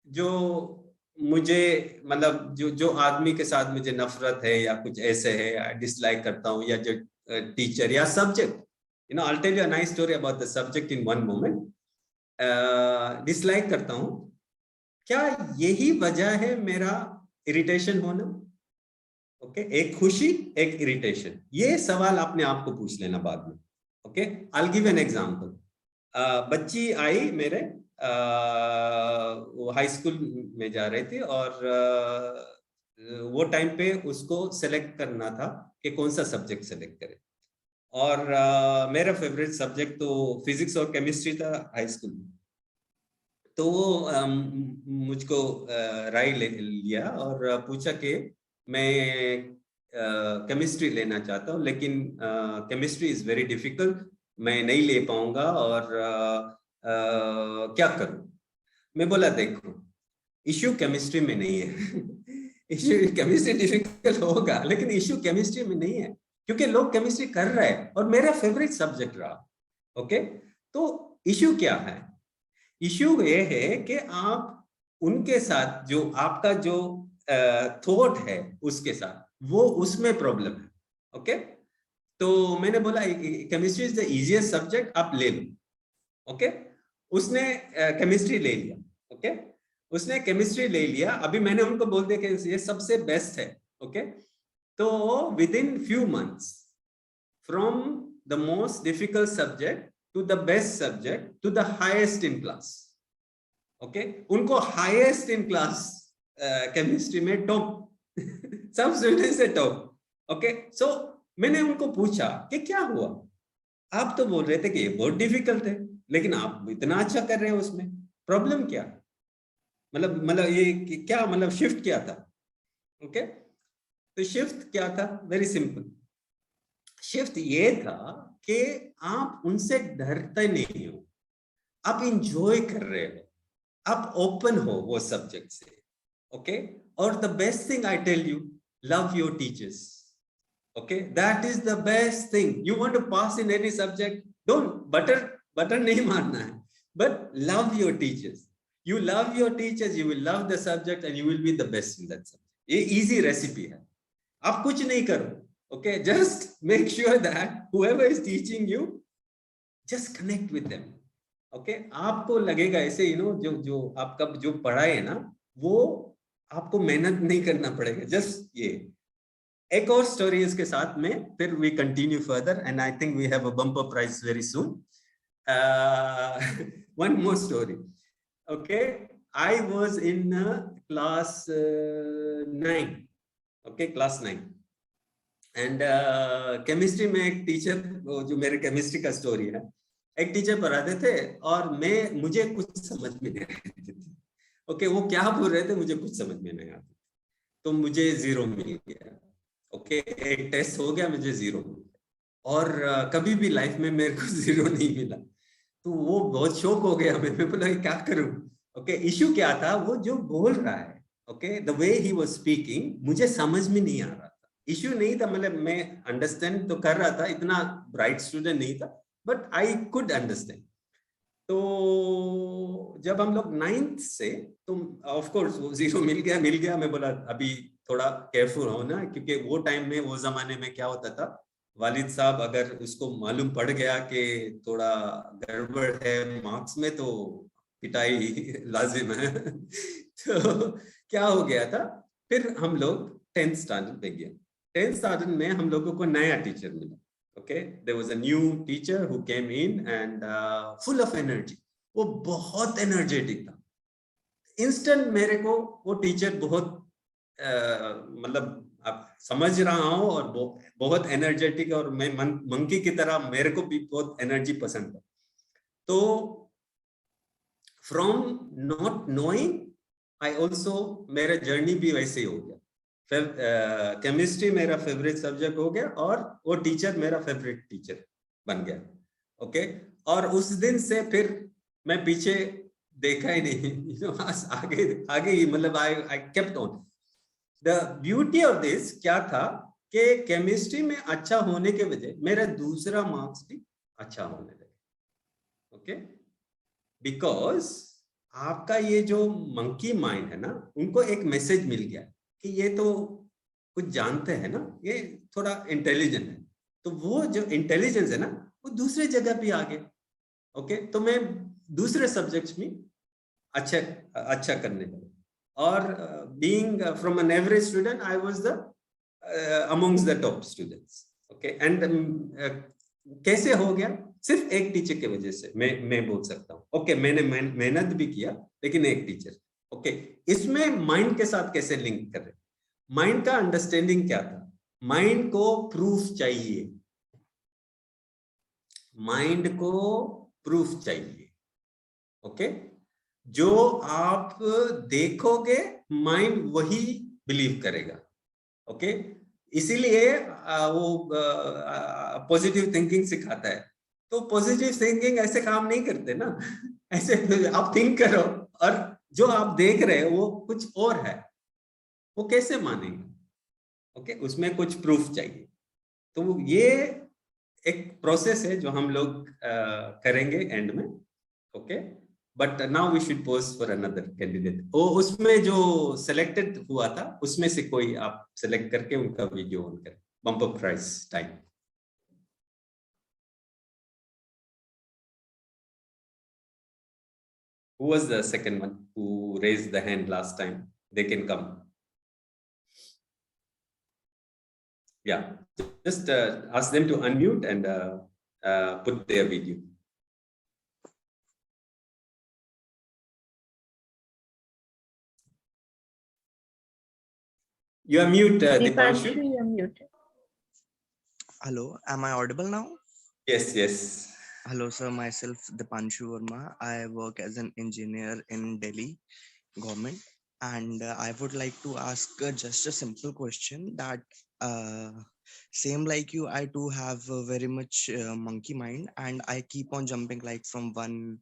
जो मुझे मतलब जो आदमी के साथ मुझे नफरत है या कुछ ऐसे है, डिसलाइक करता हूं, या जो टीचर या subject, I'll tell you a nice story about the subject in one moment. Dislike करता हूं, क्या यही वजह है मेरा इरिटेशन होना। ओके, एक खुशी एक इरिटेशन, ये सवाल अपने आप को पूछ लेना बाद में। Okay, I will give an example. बच्ची आई मेरे, वो हाई स्कूल में जा रही थी और वो टाइम पे उसको सेलेक्ट करना था कि कौन सा सब्जेक्ट सेलेक्ट करे। और मेरा फेवरेट सब्जेक्ट तो फिजिक्स और केमिस्ट्री था हाई स्कूल में। तो वो मुझको राय ले लिया और पूछा कि मैं केमिस्ट्री लेना चाहता हूँ, लेकिन केमिस्ट्री इज वेरी डिफिकल्ट, मैं नहीं ले पाऊंगा और क्या करूं। मैं बोला देखो, इश्यू केमिस्ट्री में नहीं है इश्यू केमिस्ट्री डिफिकल्ट होगा, लेकिन इश्यू केमिस्ट्री में नहीं है, क्योंकि लोग केमिस्ट्री कर रहे हैं और मेरा फेवरेट सब्जेक्ट रहा। ओके, तो इश्यू क्या है, इश्यू ये है कि आप उनके साथ जो आपका जो थॉट है उसके साथ वो उसमें प्रॉब्लम है। ओके, तो मैंने बोला chemistry is the easiest subject, आप ले लो। ओके, उसने केमिस्ट्री ले लिया। ओके, उसने केमिस्ट्री ले लिया। अभी मैंने उनको बोल दिया कि ये सबसे बेस्ट है। ओके, तो with in few months from the most difficult subject to the best subject to the highest in class. Okay, उनको highest in class केमिस्ट्री में टॉप सब स्टूडेंट से टॉप। ओके, सो मैंने उनको पूछा कि क्या हुआ, आप तो बोल रहे थे कि ये बहुत डिफिकल्ट है, लेकिन आप इतना अच्छा कर रहे हैं उसमें, प्रॉब्लम क्या, मतलब ये क्या, मतलब शिफ्ट क्या था। ओके, तो शिफ्ट क्या था, वेरी सिंपल, शिफ्ट ये था कि आप उनसे डरते नहीं हो, आप इंजॉय कर रहे हो, आप ओपन हो वो सब्जेक्ट से. ओके, और the best thing I tell you, love your teachers. Okay, that is the best thing. You want to pass in any subject, don't butter नहीं मारना है, but love your teachers. You love your teachers, you will love the subject and you will be the best in that subject. ये easy recipe है. आप कुछ नहीं करो. Okay, just make sure that whoever is teaching you, just connect with them. Okay, आपको लगेगा ऐसे जो आपका जो पढ़ाई है ना, वो आपको मेहनत नहीं करना पड़ेगा. Just ये एक और स्टोरी इसके साथ में, फिर we continue further and I think we have a bumper prize very soon. One more story. Okay, I was in class 9. Okay, class 9. And chemistry में एक टीचर, जो मेरे केमिस्ट्री का स्टोरी है, एक टीचर पढ़ाते थे और मुझे कुछ समझ में नहीं आती थी. ओके, वो क्या बोल रहे थे मुझे कुछ समझ में नहीं आती, तो मुझे 0 मिल गया. ओके, एक टेस्ट हो गया, मुझे 0 मिल गया. और कभी भी लाइफ में मेरे को 0 नहीं मिला. तो वो बहुत शौक हो गया. मैं बोला क्या करूं. ओके, इशू क्या था, वो जो बोल रहा है, okay, the way he was speaking, मुझे समझ में नहीं आ रहा था. इशू नहीं था, मतलब मैं अंडरस्टैंड तो कर रहा था, इतना ब्राइट स्टूडेंट नहीं था, बट आई कुड अंडरस्टैंड. तो जब हम लोग 9th से, तो ऑफ कोर्स वो 0 मिल गया. मैं बोला अभी थोड़ा केयरफुल हो ना, क्योंकि वो टाइम में, वो जमाने में क्या होता था, वालिद साहब अगर उसको मालूम पड़ गया कि थोड़ा गड़बड़ है मार्क्स में, तो पिटाई लाजिम है. तो क्या हो गया था, फिर हम लोग 10th स्टैंडर्ड में गए. 10th स्टैंडर्ड में हम लोगों को नया टीचर मिला. Okay, there was a new teacher who came in and full of energy. वो बहुत एनर्जेटिक था. इंस्टेंट मेरे को वो टीचर बहुत मतलब आप समझ रहा हूँ, और बहुत एनर्जेटिक, और मैं मंकी की तरह, मेरे को भी बहुत एनर्जी पसंद है. तो from not knowing, I also, मेरा जर्नी भी वैसे ही हो गया. केमिस्ट्री मेरा फेवरेट सब्जेक्ट हो गया, और वो टीचर मेरा फेवरेट टीचर बन गया. ओके, और उस दिन से फिर मैं पीछे देखा ही नहीं. आगे ही, मतलब I kept on. The beauty of this क्या था कि केमिस्ट्री में अच्छा होने के वजह मेरा दूसरा मार्क्स भी अच्छा होने लगे. ओके, बिकॉज आपका ये जो मंकी माइंड है ना, उनको एक मैसेज मिल गया कि ये तो कुछ जानते हैं ना, ये थोड़ा इंटेलिजेंट है. तो वो जो इंटेलिजेंस है ना, वो दूसरे जगह पे आ गया. ओके, तो मैं दूसरे सब्जेक्ट्स में अच्छा करने लगा. और being from an average student, I was the amongst the top students. Okay, and कैसे हो गया, सिर्फ एक टीचर की वजह से मैं बोल सकता हूँ. ओके, मैंने मेहनत भी किया, लेकिन एक टीचर. ओके, इसमें माइंड के साथ कैसे लिंक कर रहे. माइंड का अंडरस्टैंडिंग क्या था, माइंड को प्रूफ चाहिए. माइंड को प्रूफ चाहिए. ओके, जो आप देखोगे, माइंड वही बिलीव करेगा. ओके, इसीलिए वो पॉजिटिव थिंकिंग सिखाता है. तो पॉजिटिव थिंकिंग ऐसे काम नहीं करते ना. ऐसे आप थिंक करो, और जो आप देख रहे हो वो कुछ और है, वो कैसे मानेंगे. ओके, उसमें कुछ प्रूफ चाहिए. तो ये एक प्रोसेस है जो हम लोग करेंगे एंड में. Okay, but now we should pause for another candidate. वो उसमें जो सिलेक्टेड हुआ था, उसमें से कोई आप सिलेक्ट करके उनका वीडियो ऑन करें. Bumper prize time. Who was the second one who raised the hand last time? They can come. Yeah, just ask them to unmute and put their video. You are mute, Dipanshu. You are muted. Hello, am I audible now? Yes, yes. Hello, sir. Myself, Dipanshu Verma. I work as an engineer in Delhi government. and I would like to ask just a simple question that uh, same like you, I too have a very much monkey mind, and I keep on jumping like from one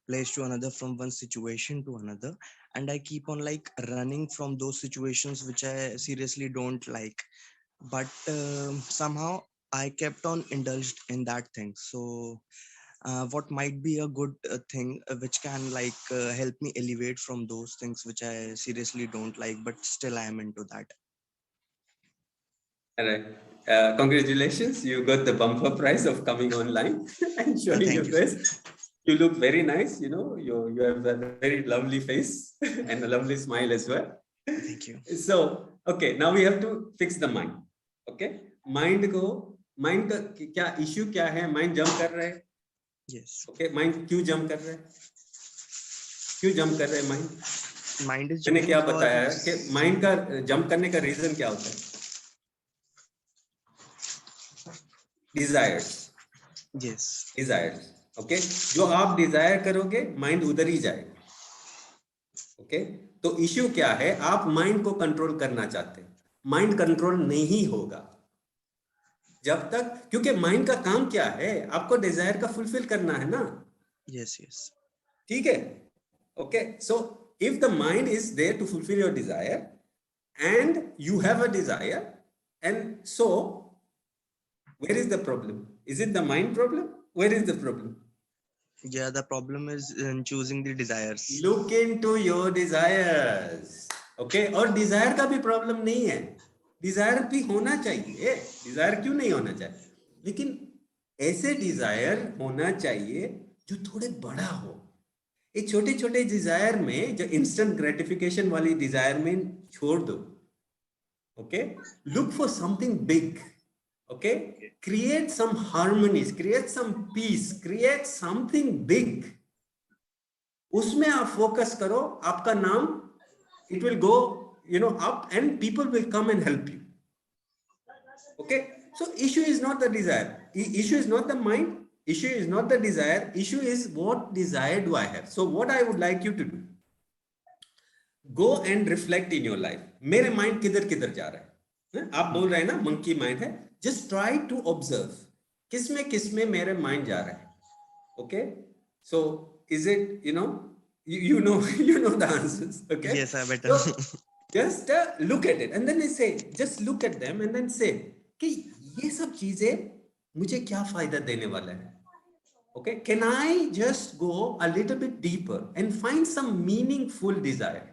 place to another, from one situation to another, and I keep on like running from those situations which I seriously don't like, but somehow I kept on indulged in that thing. So what might be a good thing which can like help me elevate from those things which I seriously don't like, but still I am into that. All right. Congratulations, you got the bumper prize of coming online and showing your Thank you, sir. face. You look very nice, you know, you have a very lovely face and a lovely smile as well. Thank you. So, okay, now we have to fix the mind. Okay, mind का क्या issue क्या है? Mind jump कर रहा है. Yes. Okay, mind क्यों jump कर रहा है? क्यों jump कर रहा है mind? Mind is मैंने jumping क्या for बताया कि mind का jump करने का reason क्या होता है? Desires. Okay, जो आप desire करोगे mind उधर ही जाएगा. Okay, तो issue क्या है? आप mind को control करना चाहते हैं. Mind control नहीं होगा जब तक, क्योंकि माइंड का काम क्या है? आपको डिजायर का फुलफिल करना है ना. yes, yes. ठीक है. Okay, so if the mind is there to fulfil your desire and you have a desire, and so where is the problem? Is it the mind problem? Where is the problem? Yeah, the problem is in choosing the desires. Look into your desires. Okay, और desire का भी problem नहीं है. Dzire भी होना चाहिए. Dzire क्यों नहीं होना चाहिए? लेकिन ऐसे डिजायर होना चाहिए जो थोड़े बड़ा हो. ये छोटे छोटे डिजायर में, जो इंस्टेंट ग्रेटिफिकेशन वाली डिजायर में छोड़ दो. Okay, look for something big. Okay, create some harmonies, create some peace, create something big. उसमें आप फोकस करो. आपका नाम, it will go up, and people will come and help you. Okay, so issue is not the desire, issue is not the mind, issue is not the desire, issue is what desire do I have. So what I would like you to do, go and reflect in your life. मेरे mind किधर किधर जा रहा है? आप बोल रहे हैं ना monkey mind है. Just try to observe किसमें मेरे mind जा रहा है. Okay, so is it, you know you know the answers. Okay, Yes, I better. so just look at it and then say, just look at them and then say कि ये सब चीजें मुझे क्या फायदा देने वाला है. Okay, can I just go a little bit deeper and find some meaningful desire?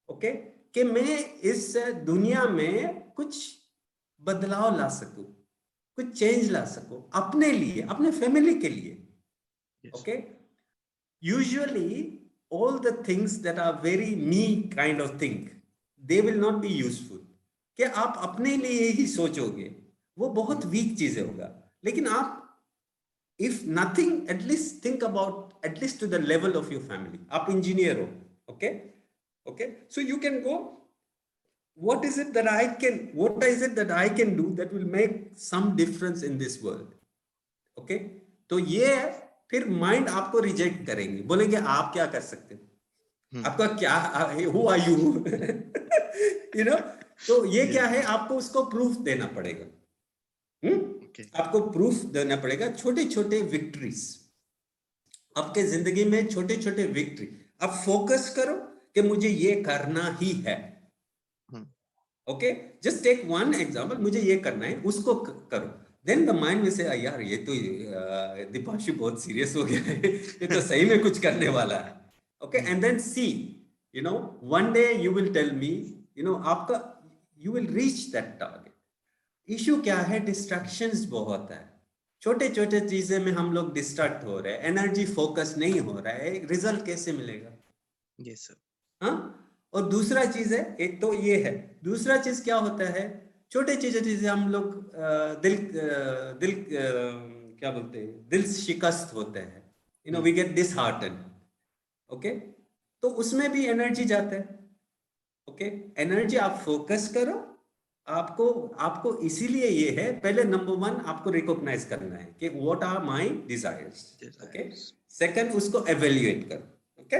Okay, कि मैं इस दुनिया में कुछ बदलाव ला सकूं, कुछ चेंज ला सकूं अपने लिए, अपने फैमिली के लिए. Okay, usually all the things that are very me kind of thing, they will not be useful. कि आप अपने लिए ही सोचोगे, वो बहुत वीक चीजें होगा. लेकिन आप, if nothing, at least think about, at least to the level of your family. आप इंजीनियर हो. Okay, so you can go, what is it that I can do that will make some difference in this world. Okay, तो ये फिर mind आपको reject करेंगे, बोलेंगे आप क्या कर सकते हो, आपका क्या, हु आर यू, तो ये क्या है, आपको उसको प्रूफ देना पड़ेगा. आपको प्रूफ देना पड़ेगा. छोटे छोटे विक्ट्रीज आपके जिंदगी में, छोटे छोटे विक्ट्री. आप फोकस करो कि मुझे ये करना ही है. Okay, just take one example, मुझे ये करना है, उसको करो. Then the mind will say, यार ये तो दीपांशु बहुत सीरियस हो गया है, ये तो सही में कुछ करने वाला है. Okay, and then see, one day you will tell me, आपका, you will reach that target. Issue क्या है? Distractions बहुत है. छोटे छोटे चीजें में हम लोग डिस्ट्रैक्ट हो रहे हैं, एनर्जी फोकस नहीं हो रहा है, रिजल्ट कैसे मिलेगा? Yes, sir. हाँ. और दूसरा चीज है, एक तो ये है. दूसरा चीज क्या होता है? छोटे चीजें हम लोग दिल क्या बोलते हैं, दिल शिकस्त होते हैं, वी गेट डिसहार्टेंड. ओके, तो उसमें भी एनर्जी जाता है. ओके, एनर्जी आप फोकस करो. आपको इसीलिए ये है, पहले नंबर 1 आपको रिकॉग्नाइज करना है कि what are my desires. Okay, second उसको एवेल्युएट करो. Okay,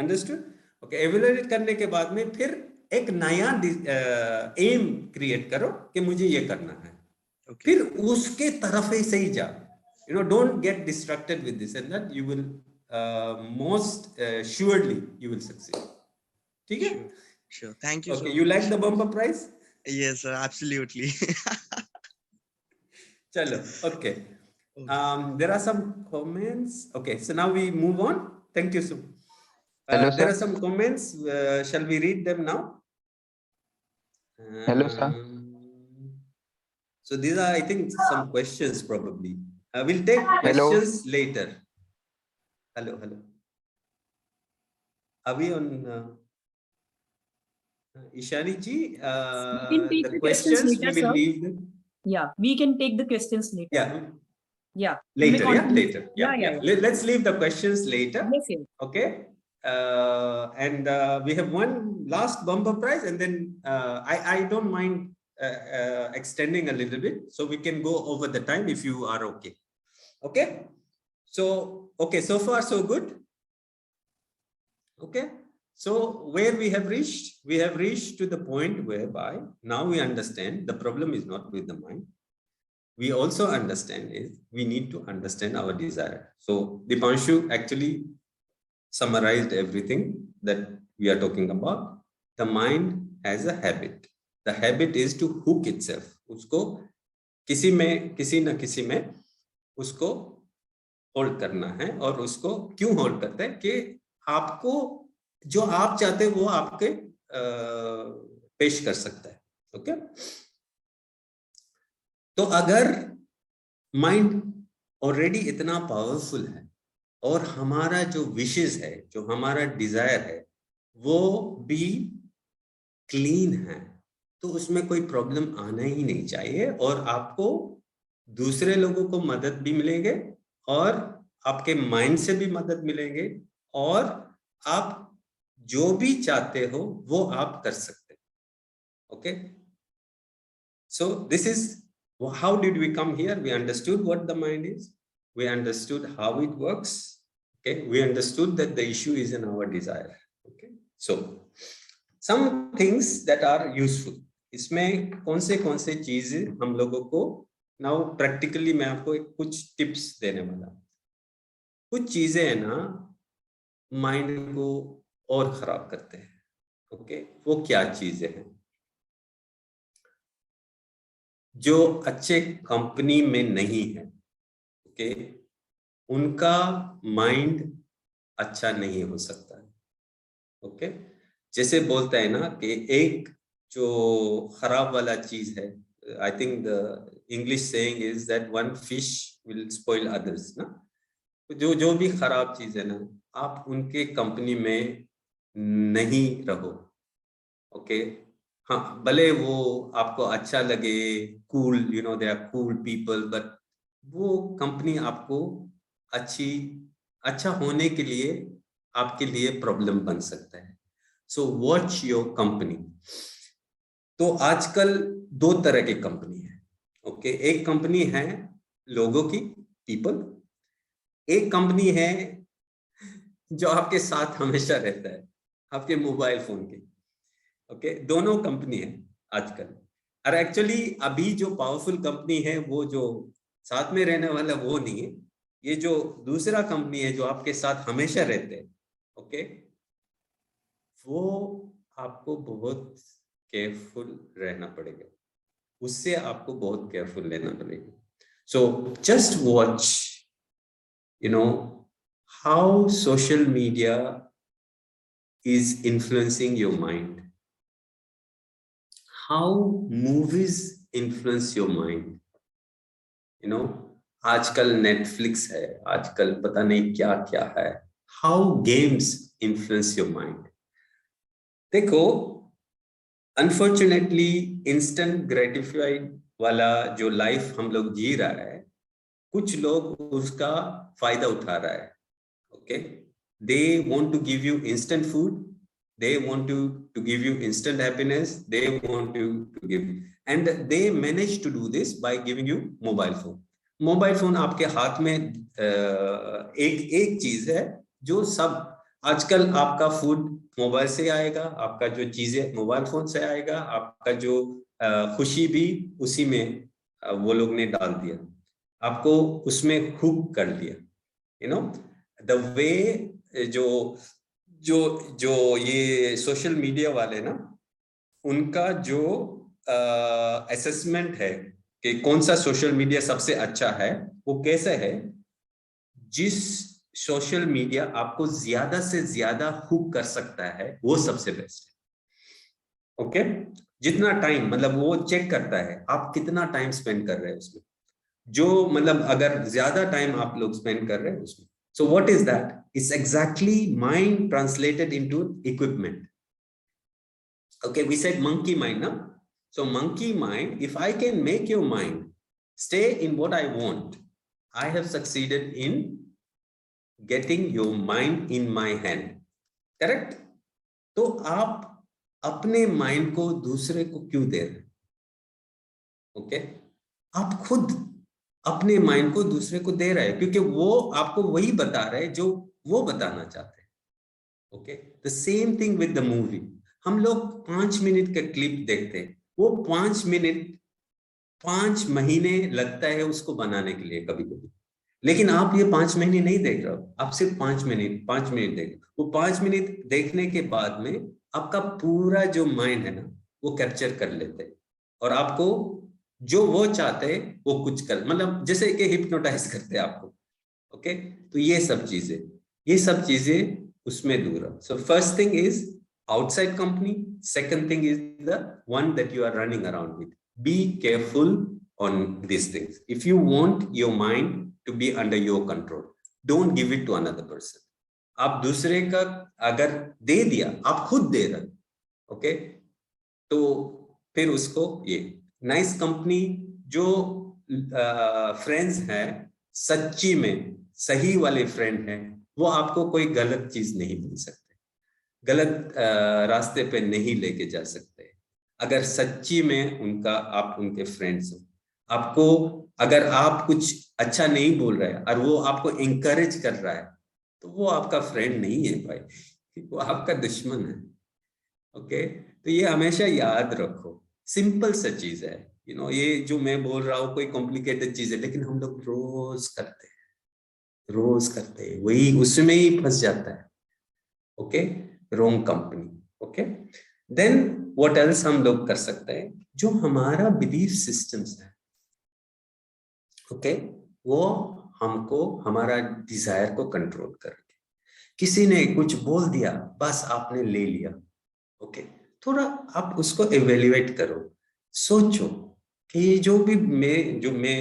understood. ओके, एवेल्युएट करने के बाद में फिर एक नया एम क्रिएट करो कि मुझे ये करना है, फिर उसके तरफ ही सही जा. You know, don't get distracted with this, and that you will most surely you will succeed. ठीक है? Sure. Thank you Okay, so you much. like the bumper prize? Yes, sir, absolutely. Chalo, okay. Okay. There are some comments. Okay, so now we move on. Thank you, Sue. Hello, There sir. are some comments. Shall we read them now? Hello, sir. So these are, I think, some questions probably. We'll take Hello. questions later. Hello, hello. Are we on? Ishani ji, We can take the questions questions later, we will sir. leave them. Yeah, we can take the questions later. Yeah, Yeah. You may later. Yeah, continue. later. Yeah. Let's leave the questions later. Yes, yes. Okay. And we have one last bumper prize, and then I don't mind extending a little bit, so we can go over the time if you are okay. Okay. So okay, so far so good. Okay. So where we have reached to the point whereby now we understand the problem is not with the mind. We also understand is we need to understand our desire. So Dipanshu actually summarized everything that we are talking about. The mind has a habit. The habit is to hook itself. उसको किसी न किसी में उसको hold करना है, और उसको क्यों होल्ड करते हैं कि आपको जो आप चाहते हैं वो आपके पेश कर सकता है. ओके, तो अगर माइंड ऑलरेडी इतना पावरफुल है और हमारा जो विशेस है, जो हमारा डिजायर है, वो भी क्लीन है, तो उसमें कोई प्रॉब्लम आना ही नहीं चाहिए, और आपको दूसरे लोगों को मदद भी मिलेंगे और आपके माइंड से भी मदद मिलेंगे, और आप जो भी चाहते हो वो आप कर सकते हैं. Okay, so this is how did we come here? We understood what the mind is, we understood how it works. Okay, we understood that the issue is in our desire. Okay, so some things that are useful. इसमें कौन से चीजें हम लोगों को now practically मैं आपको कुछ टिप्स देने वाला. कुछ चीजें है ना माइंड को और खराब करते हैं. ओके, वो क्या चीजें हैं? जो अच्छे कंपनी में नहीं है, ओके, उनका माइंड अच्छा नहीं हो सकता है. ओके, जैसे बोलता है ना कि एक जो खराब वाला चीज है, I think the English saying is that one fish will spoil others ना. जो भी खराब चीज है ना, आप उनके कंपनी में नहीं रहो. ओके, हाँ, भले वो आपको अच्छा लगे, cool, you know, they are cool people, but वो कंपनी आपको अच्छा होने के लिए आपके लिए प्रॉब्लम बन सकता है. So watch your company. तो आजकल दो तरह की कंपनी है. ओके, एक कंपनी है लोगों की, पीपल. एक कंपनी है जो आपके साथ हमेशा रहता है, आपके मोबाइल फोन की. ओके, दोनों कंपनी है आजकल. और एक्चुअली अभी जो पावरफुल कंपनी है वो जो साथ में रहने वाला वो नहीं है, ये जो दूसरा कंपनी है जो आपके साथ हमेशा रहते हैं. ओके, वो आपको बहुत केयरफुल रहना पड़ेगा, उससे आपको बहुत केयरफुल लेना पड़ेगा. So just watch, you know, how social media is influencing your mind, how movies influence your mind. You know, आजकल नेटफ्लिक्स है, आजकल पता नहीं क्या क्या है. how games influence your mind. देखो, अनफॉर्चुनेटली इंस्टेंट ग्रेटिफाइड वाला जो लाइफ हम लोग जी रहा है, कुछ लोग उसका फायदा उठा रहा है. Okay, they want to give you instant food, they want to give you instant happiness, they want to give, and they manage to do this by giving you mobile phone. Mobile phone आपके हाथ में एक चीज है जो सब आजकल आपका फूड मोबाइल से आएगा, आपका जो चीजें मोबाइल फोन से आएगा, आपका जो खुशी भी उसी में वो लोग ने डाल दिया, आपको उसमें हुक कर दिया। यू नो द वे जो जो जो ये सोशल मीडिया वाले ना, उनका जो असेसमेंट है कि कौन सा सोशल मीडिया सबसे अच्छा है, वो कैसे है, जिस सोशल मीडिया आपको ज्यादा से ज्यादा हुक कर सकता है वो सबसे बेस्ट है। ओके, जितना टाइम, मतलब वो चेक करता है आप कितना टाइम स्पेंड कर रहे हैं उसमें, जो मतलब अगर ज्यादा टाइम आप लोग स्पेंड कर रहे हैं उसमें, so what is that? It's exactly mind translated into equipment. Okay, we said monkey mind now. So monkey mind, if I can make your mind stay in what I want, I have succeeded in getting your mind in my hand. Correct? तो आप अपने mind को दूसरे को क्यों दे रहे? Okay, आप खुद अपने माइंड को दूसरे को दे रहे हैं क्योंकि वो आपको वही बता रहे हैं जो वो बताना चाहते हैं। Okay, the same thing with the movie. हम लोग 5 मिनट का क्लिप देखते हैं, वो 5 मिनट 5 महीने लगता है उसको बनाने के लिए कभी कभी, लेकिन आप ये 5 महीने नहीं देख रहे हो, आप सिर्फ 5 मिनट देख रहे हो। वो 5 मिनट देखने के बाद में आपका पूरा जो माइंड है ना, वो कैप्चर कर लेते हैं और आपको जो वो चाहते हैं वो कुछ कर, मतलब जैसे कि हिप्नोटाइज करते हैं आपको। ओके, तो ये सब चीजें उसमें दूर है। So first thing is outside company, second thing is the one that you are running around with. Be careful on these things. If you want your mind to be under your control, don't give it to another person. आप दूसरे का अगर दे दिया, आप खुद दे रहे, okay, तो फिर उसको ये नाइस कंपनी, जो फ्रेंड्स हैं सच्ची में सही वाले फ्रेंड हैं, वो आपको कोई गलत चीज नहीं बोल सकते, गलत रास्ते पे नहीं लेके जा सकते अगर सच्ची में उनका आप उनके फ्रेंड्स हो। आपको अगर आप कुछ अच्छा नहीं बोल रहे हैं और वो आपको इंकरेज कर रहा है, तो वो आपका फ्रेंड नहीं है भाई, वो आपका दुश्मन है। ओके, तो ये हमेशा याद रखो, सिंपल सा चीज है। ये जो मैं बोल रहा हूँ कोई कॉम्प्लिकेटेड चीज है, लेकिन हम लोग रोज करते हैं, वही उसमें ही फंस जाता है। Okay, wrong company. Okay, then what else हम लोग कर सकते हैं, जो हमारा बिलीफ सिस्टम्स है, ओके, वो हमको हमारा डिजायर को कंट्रोल करके, किसी ने कुछ बोल दिया बस आपने ले लिया। ओके, थोड़ा आप उसको एवेल्युएट करो, सोचो कि जो मैं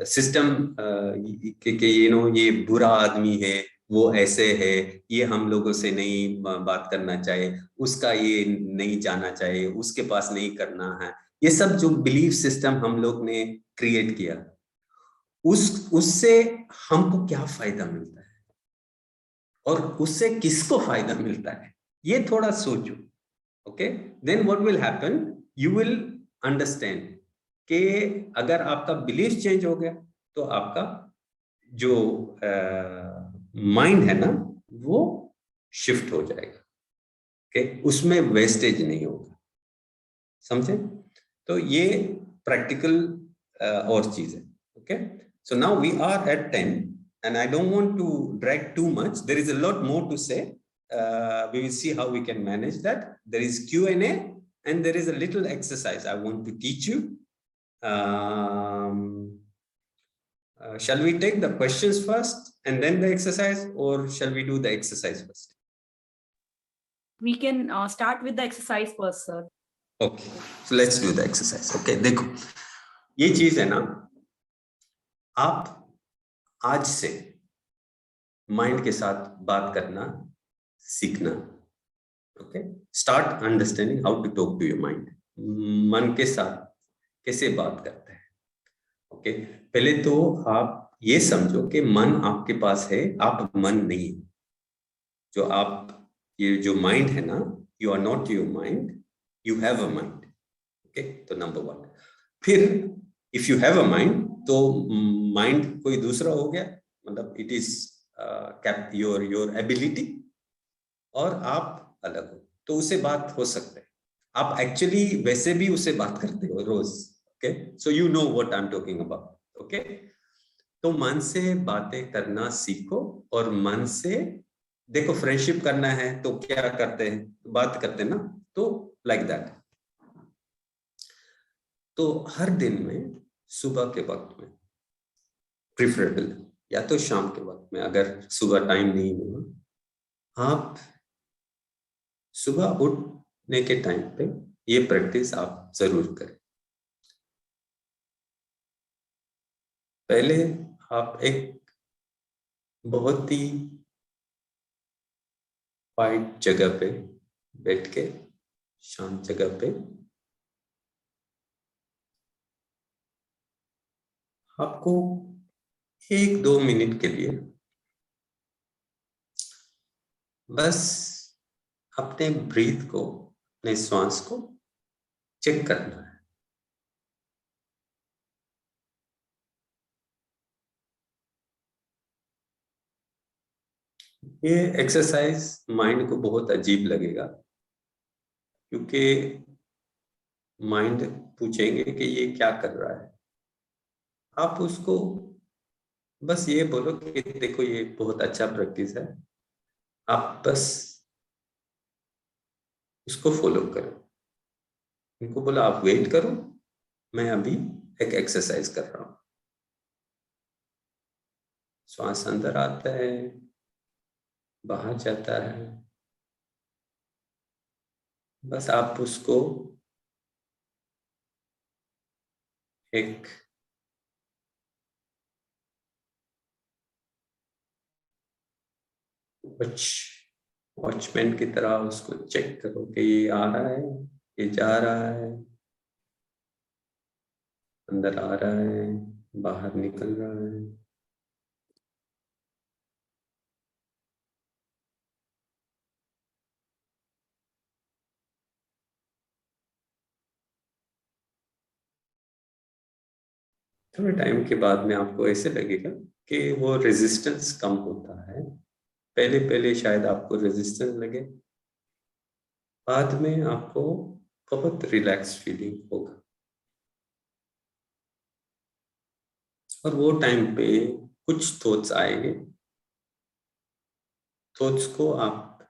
सिस्टम के ये बुरा आदमी है, वो ऐसे है, ये हम लोगों से नहीं बात करना चाहिए, उसका ये नहीं जाना चाहिए, उसके पास नहीं करना है, ये सब जो बिलीफ सिस्टम हम लोग ने क्रिएट किया, उससे हमको क्या फायदा मिलता है और उससे किसको फायदा मिलता है, ये थोड़ा सोचो। Okay, then what will happen, you will understand कि अगर आपका बिलीफ चेंज हो गया तो आपका जो माइंड है ना, वो शिफ्ट हो जाएगा। ओके, उसमें वेस्टेज नहीं होगा, समझे? तो ये प्रैक्टिकल और चीज है। Okay, so now we are at 10 and I don't want to drag too much. There is a lot more to say. We will see how we can manage that. There is Q&A and there is a little exercise I want to teach you. Shall we take the questions first and then the exercise, or shall we do the exercise first? We can start with the exercise first, sir. Okay, so let's do the exercise. Okay, देखो ये चीज है ना, आप आज से mind के साथ बात करना सीखना। Okay, start understanding how to talk to your mind. मन के साथ कैसे बात करते हैं। ओके, पहले तो आप ये समझो कि मन आपके पास है, आप मन नहीं है। जो आप ये जो माइंड है ना, you are not your mind, you have a mind. Okay, तो नंबर 1। फिर if you have a mind, तो माइंड कोई दूसरा हो गया, मतलब इट इज योर एबिलिटी। और आप अलग हो, तो उसे बात हो सकता है। आप एक्चुअली वैसे भी उसे बात करते हो रोज, okay, so you know what I am talking about, okay. तो मन से बातें करना सीखो, और मन से देखो, फ्रेंडशिप करना है तो क्या करते हैं, बात करते हैं ना, तो लाइक दैट। तो हर दिन में सुबह के वक्त में प्रिफरेबल, या तो शाम के वक्त में, अगर सुबह टाइम नहीं हुआ, आप सुबह उठने के टाइम पे ये प्रैक्टिस आप जरूर करें। पहले आप एक बहुत ही क्वाइट जगह पे बैठ के, शांत जगह पे, आपको 1-2 मिनट के लिए बस अपने ब्रीथ को, अपने श्वास को चेक करना है। ये एक्सरसाइज माइंड को बहुत अजीब लगेगा, क्योंकि माइंड पूछेंगे कि ये क्या कर रहा है। आप उसको बस ये बोलो कि देखो, ये बहुत अच्छा प्रैक्टिस है, आप बस उसको फॉलो करो। उनको बोला आप वेट करो, मैं अभी एक एक्सरसाइज कर रहा हूँ। श्वास अंदर आता है, बाहर जाता है, बस आप उसको एक वॉचमैन की तरह उसको चेक करो कि ये आ रहा है, ये जा रहा है, अंदर आ रहा है, बाहर निकल रहा है। थोड़े टाइम के बाद में आपको ऐसे लगेगा कि वो रेजिस्टेंस कम होता है। पहले पहले शायद आपको रेजिस्टेंस लगे, बाद में आपको बहुत रिलैक्स फीलिंग होगा। और वो टाइम पे कुछ थॉट्स आएंगे, थॉट्स को आप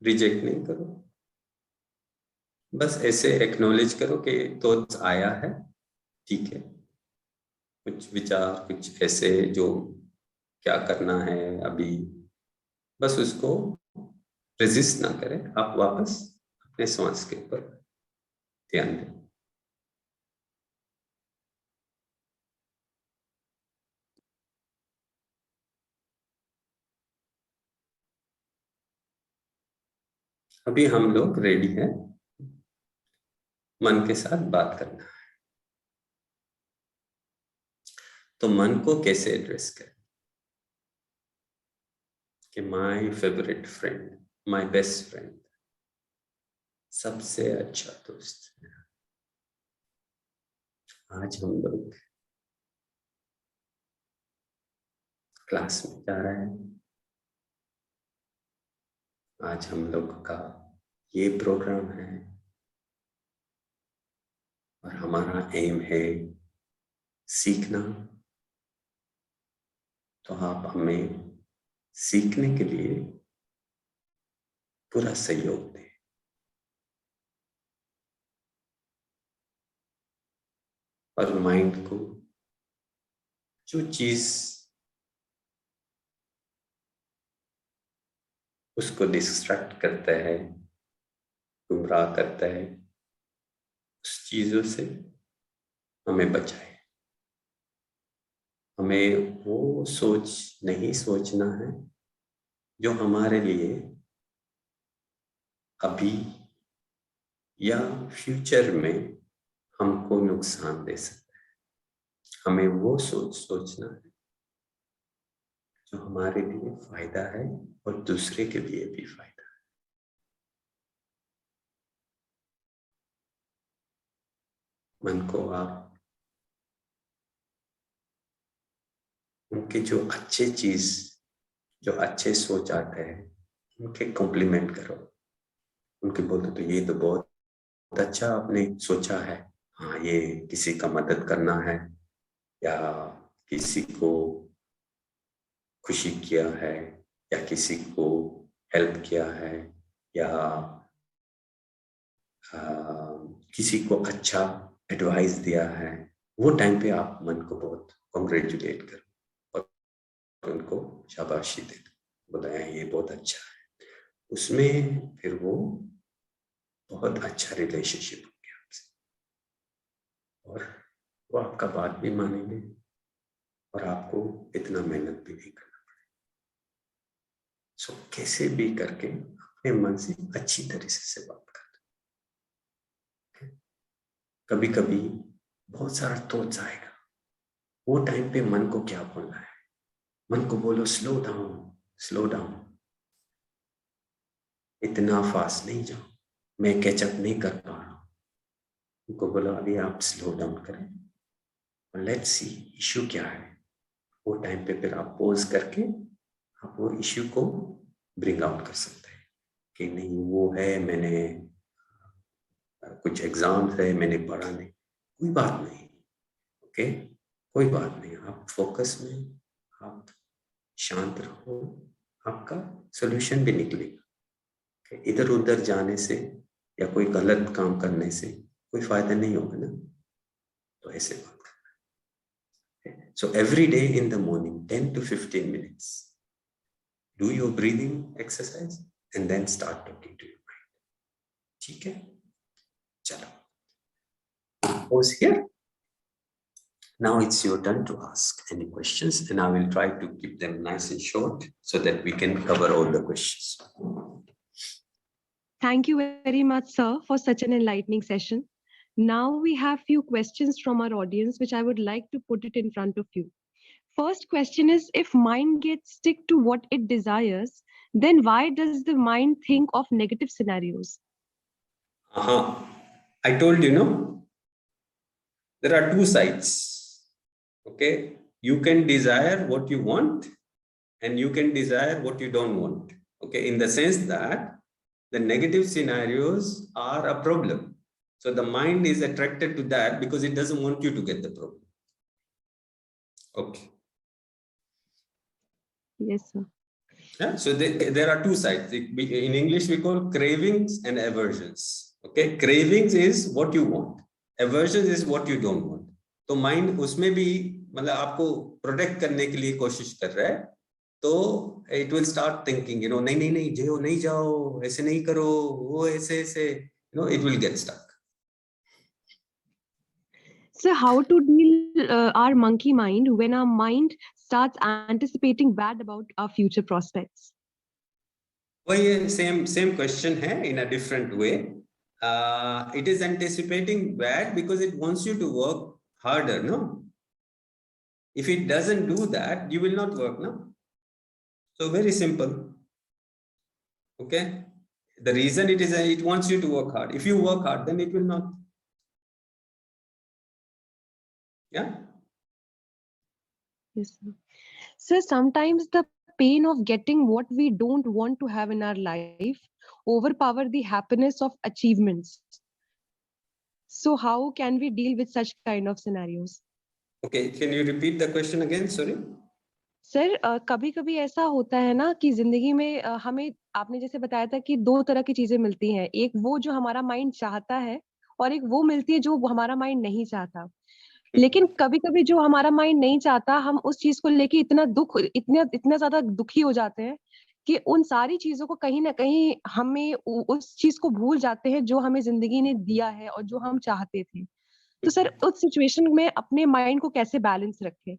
रिजेक्ट नहीं करो, बस ऐसे एक्नॉलेज करो कि थॉट्स आया है, ठीक है। कुछ विचार, कुछ ऐसे जो क्या करना है अभी, बस उसको रेजिस्ट ना करें, आप वापस अपने श्वास के ऊपर ध्यान दें। अभी हम लोग रेडी हैं मन के साथ बात करना है। तो मन को कैसे एड्रेस करें कि my favourite friend, my best friend, सबसे अच्छा दोस्त। आज हम लोग क्लास में जा रहे हैं, आज हम लोग का ये प्रोग्राम है, और हमारा एम है सीखना। तो आप हमें सीखने के लिए पूरा सहयोग दें। और माइंड को जो चीज उसको डिस्ट्रैक्ट करता है, गुमराह करता है, उस चीजों से हमें बचाए। हमें वो सोच नहीं सोचना है जो हमारे लिए अभी या फ्यूचर में हमको नुकसान दे सकता है। हमें वो सोच सोचना है जो हमारे लिए फायदा है और दूसरे के लिए भी फायदा है। मन को आप उनके जो अच्छे चीज, जो अच्छे सोच आते हैं उनके कॉम्प्लीमेंट करो, उनके बोलते तो ये तो बहुत अच्छा आपने सोचा है, हाँ ये किसी का मदद करना है या किसी को खुशी किया है या किसी को हेल्प किया है या किसी को अच्छा एडवाइस दिया है, वो टाइम पे आप मन को बहुत कॉन्ग्रेचुलेट करो और उनको शाबाशी दे दो, बताया ये बहुत अच्छा है। उसमें फिर वो बहुत अच्छा रिलेशनशिप हो गया आपसे और वो आपका बात भी मानेंगे और आपको इतना मेहनत भी नहीं करना पड़ेगा। सो कैसे भी करके अपने मन से अच्छी तरह से बात कर। कभी कभी बहुत सारा थॉट्स आएगा, वो टाइम पे मन को क्या बोलना है, मन को बोलो स्लो डाउन, स्लो डाउन, इतना फास्ट नहीं जाओ, मैं कैचअप नहीं कर पा रहा हूँ। उनको बोलो अभी आप स्लो डाउन करें और लेट्स सी इश्यू क्या है। वो टाइम पे फिर आप पॉज करके आप वो इश्यू को ब्रिंग आउट कर सकते हैं कि नहीं वो है, मैंने कुछ एग्जाम्स है मैंने पढ़ा नहीं, कोई बात नहीं, ओके कोई बात नहीं, आप फोकस में, आप शांत रहो, आपका सॉल्यूशन भी निकलेगा। इधर उधर जाने से या कोई गलत काम करने से कोई फायदा नहीं होगा ना, तो ऐसे बात करना। So every day in the morning 10 to 15 minutes do your breathing exercise and then start talking to your mind. ठीक है, चलो pause here. Now it's your turn to ask any questions and I will try to keep them nice and short so that we can cover all the questions. Thank you very much, sir, for such an enlightening session. Now we have few questions from our audience, which I would like to put it in front of you. First question is, if mind gets stick to what it desires, then why does the mind think of negative scenarios? I told you, no? There are two sides. Okay, you can desire what you want and you can desire what you don't want. Okay, in the sense that the negative scenarios are a problem. So the mind is attracted to that because it doesn't want you to get the problem. Okay. Yes, sir. Yeah, so there are two sides. In English, we call cravings and aversions. Okay, cravings is what you want. Aversions is what you don't want. तो mind उसमें भी मतलब आपको protect करने के लिए कोशिश कर रहा है, तो it will start thinking, you know, नहीं नहीं नहीं जाओ, नहीं जाओ, ऐसे नहीं करो, वो ऐसे ऐसे, you know, it will get stuck. So how to deal our monkey mind when our mind starts anticipating bad about our future prospects? वही same question है in a different way. It is anticipating bad because it wants you to work harder, no? If it doesn't do that, you will not work, no? So very simple. Okay, the reason it wants you to work hard. If you work hard, then it will not. Yeah. Yes, sir. So sometimes the pain of getting what we don't want to have in our life overpower the happiness of achievements. So how can we deal with such kind of scenarios? Okay, can you repeat the question again? Sorry. Sir कभी कभी ऐसा होता है ना कि जिंदगी में हमें आपने जैसे बताया था कि दो तरह की चीजें मिलती हैं, एक वो जो हमारा माइंड चाहता है और एक वो मिलती है जो हमारा माइंड नहीं चाहता। लेकिन कभी कभी जो हमारा माइंड नहीं चाहता, हम उस चीज को लेके इतना इतना ज्यादा दुखी हो जाते हैं कि उन सारी चीजों को कहीं ना कहीं हमें उस चीज को भूल जाते हैं जो हमें जिंदगी ने दिया है और जो हम चाहते थे। तो सर उस सिचुएशन में अपने माइंड को कैसे बैलेंस रखें?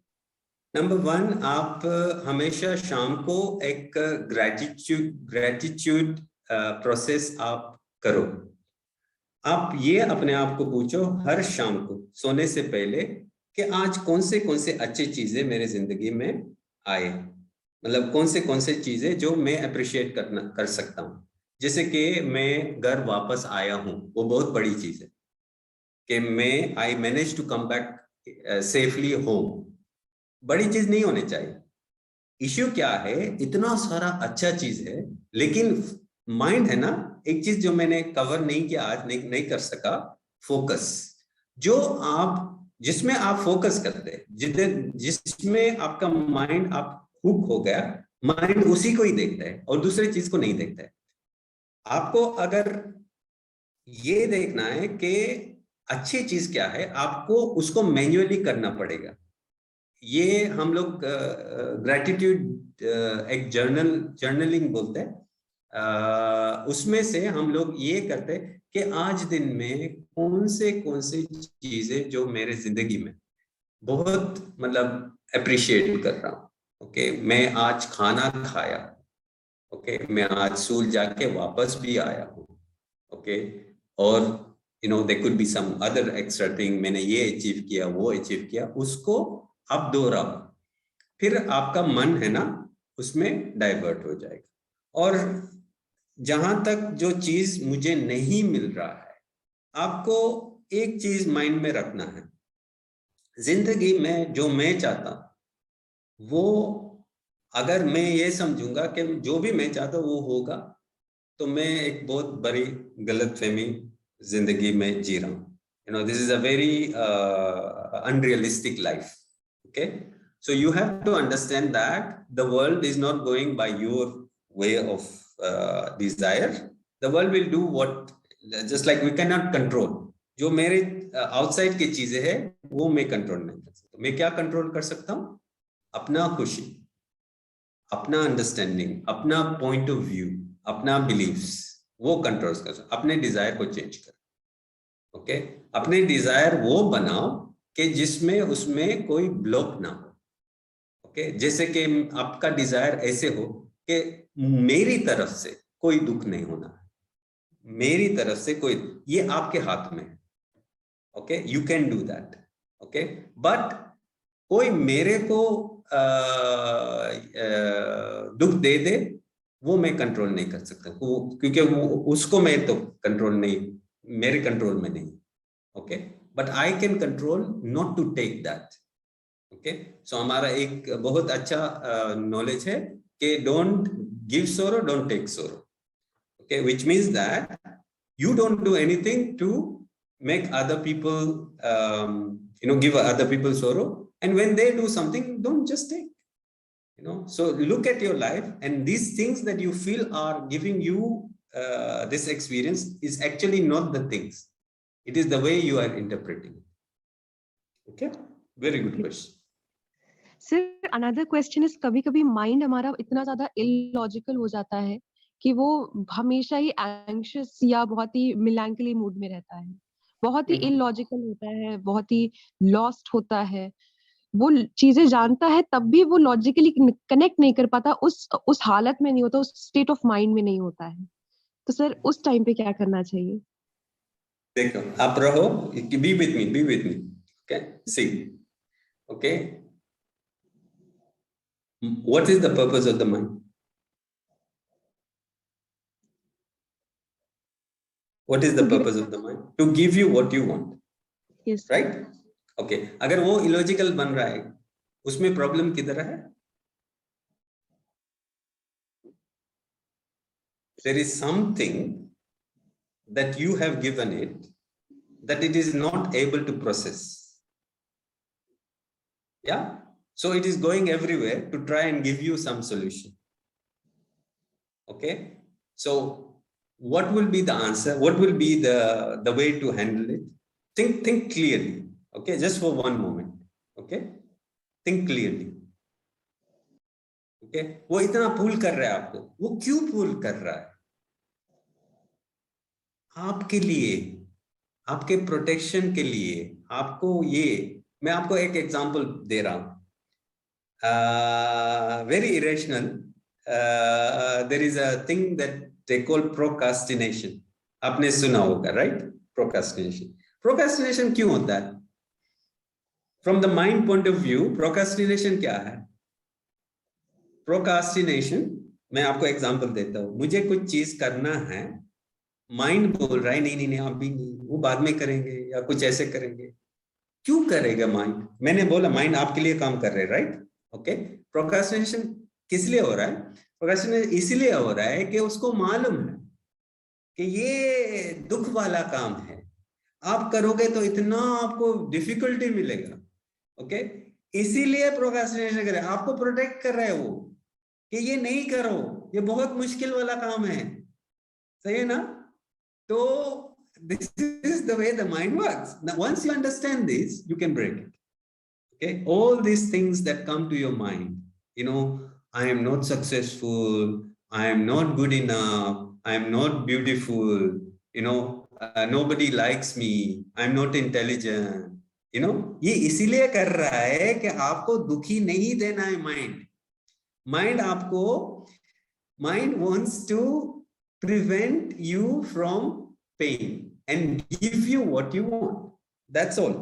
नंबर 1, आप हमेशा शाम को एक ग्रेटिट्यूड प्रोसेस आप करो। आप ये अपने आप को पूछो हर शाम को सोने से पहले कि आज कौन से अच्छी चीजें मेरे जिंदगी में आए, मतलब कौन से चीजें जो मैं अप्रिशिएट कर सकता हूँ। जैसे कि मैं घर वापस आया हूँ, वो बहुत बड़ी चीज है कि मैं I manage to come back safely home. बड़ी चीज नहीं होनी चाहिए। इश्यू क्या है, इतना सारा अच्छा चीज है लेकिन माइंड है ना, एक चीज जो मैंने कवर नहीं किया आज, नहीं कर सका, फोकस। जो आप जिसमें आप फोकस करते हैं, जिसमें आपका माइंड आप हुक हो गया, माइंड उसी को ही देखता है और दूसरे चीज को नहीं देखता है। आपको अगर ये देखना है कि अच्छी चीज क्या है, आपको उसको मैन्युअली करना पड़ेगा। ये हम लोग ग्रेटिट्यूड एक जर्नलिंग बोलते हैं, उसमें से हम लोग ये करते हैं कि आज दिन में कौन से चीजें जो मेरे जिंदगी में बहुत मतलब अप्रिशिएट कर रहा हूँ। ओके, मैं आज खाना खाया, ओके, मैं आज स्कूल जाके वापस भी आया हूँ, ओके, और there could be some other extra thing, मैंने ये अचीव किया, वो अचीव किया, उसको आप दोहराओ, फिर आपका मन है ना उसमें डाइवर्ट हो जाएगा। और जहां तक जो चीज मुझे नहीं मिल रहा है, आपको एक चीज माइंड में रखना है, जिंदगी में जो मैं चाहता हूं वो, अगर मैं ये समझूंगा कि जो भी मैं चाहता हूं वो होगा, तो मैं एक बहुत बड़ी गलतफहमी जिंदगी में जी रहा हूँ। This is a very unrealistic life. Okay, so you have to understand that the world is not going by your way of desire. The world will do what, just like we cannot control. जो मेरे outside की चीजें हैं वो मैं control नहीं कर सकता। मैं क्या कंट्रोल कर सकता हूँ? अपना खुशी, अपना अंडरस्टैंडिंग, अपना पॉइंट ऑफ व्यू, अपना बिलीव्स, वो कंट्रोल कर सकता। अपने डिजायर को चेंज कर, ओके, अपने डिजायर वो बनाओ कि जिसमें उसमें कोई ब्लॉक ना हो। ओके, जैसे कि आपका डिजायर ऐसे हो कि मेरी तरफ से कोई दुख नहीं होना, मेरी तरफ से कोई, ये आपके हाथ में है। Okay, you can do that. Okay, but कोई मेरे को दुख दे दे, वो मैं कंट्रोल नहीं कर सकता, क्योंकि वो उसको मैं तो कंट्रोल नहीं, मेरे कंट्रोल में नहीं। Okay, but I can control not to take that. Okay, so हमारा एक बहुत अच्छा नॉलेज है कि don't give sorrow, don't take sorrow. Okay, which means that you don't do anything to make other people give other people sorrow, and when they do something, don't just take. So look at your life, and these things that you feel are giving you this experience is actually not the things, it is the way you are interpreting it. Okay, very good question. Sir another question is, कभी कभी mind हमारा इतना ज्यादा illogical हो जाता है कि वो हमेशा ही एंग्शियस या बहुत ही मिलैंकली मूड में रहता है, बहुत ही इलॉजिकल होता है, बहुत ही लॉस्ट होता है, वो चीजें जानता है तब भी वो लॉजिकली कनेक्ट नहीं कर पाता, उस हालत में नहीं होता, उस स्टेट ऑफ माइंड में नहीं होता है। तो सर उस टाइम पे क्या करना चाहिए? देखो, आप रहो, be with me, okay, see, okay, what is the purpose of the mind? What is the purpose of the mind? To give you what you want. Yes. Right? Okay. अगर वो illogical बन रहा है, उसमें प्रॉब्लम किधर है? There is something that you have given it that it is not able to process. Yeah? So it is going everywhere to try and give you some solution. Okay? So what will be the answer? What will be the way to handle it? Think clearly. Okay, just for one moment. Okay, think clearly. Okay, वो इतना पुल कर रहा है आपको, वो क्यों पुल कर रहा है? आपके लिए, आपके प्रोटेक्शन के लिए, आपको ये, मैं आपको एक एग्जांपल दे रहा हूं, very irrational. There is a thing that they call procrastination. आपने सुना होगा, right? Procrastination क्यों होता है? From the mind point of view, procrastination क्या है? Procrastination, मैं आपको एग्जांपल देता हूँ, मुझे कुछ चीज करना है, माइंड बोल रहा है नहीं, अभी नहीं, वो बाद में करेंगे या कुछ ऐसे करेंगे। क्यों करेगा माइंड? मैंने बोला माइंड आपके लिए काम कर रहे हैं, राइट? ओके, प्रोक्रास्टिनेशन किस लिए हो रहा है? प्रोक्रेस्टिनेशन इसीलिए हो रहा है कि उसको मालूम है कि ये दुख वाला काम है, आप करोगे तो इतना आपको डिफिकल्टी मिलेगा। ओके, इसीलिए प्रोक्रेस्टिनेशन करे, आपको प्रोटेक्ट कर रहे हैं वो कि ये नहीं करो, ये बहुत मुश्किल वाला काम है। सही है ना? तो this is the way the mind works. Now, once you understand this, you can break it. Okay, all these things that come to your mind, you know, I am not successful, I am not good enough, I am not beautiful, you know, nobody likes me, I'm not intelligent, you know, ये इसीलिए कर रहा है कि आपको दुखी नहीं देना है माइंड। माइंड आपको, mind wants to prevent you from pain and give you what you want, that's all.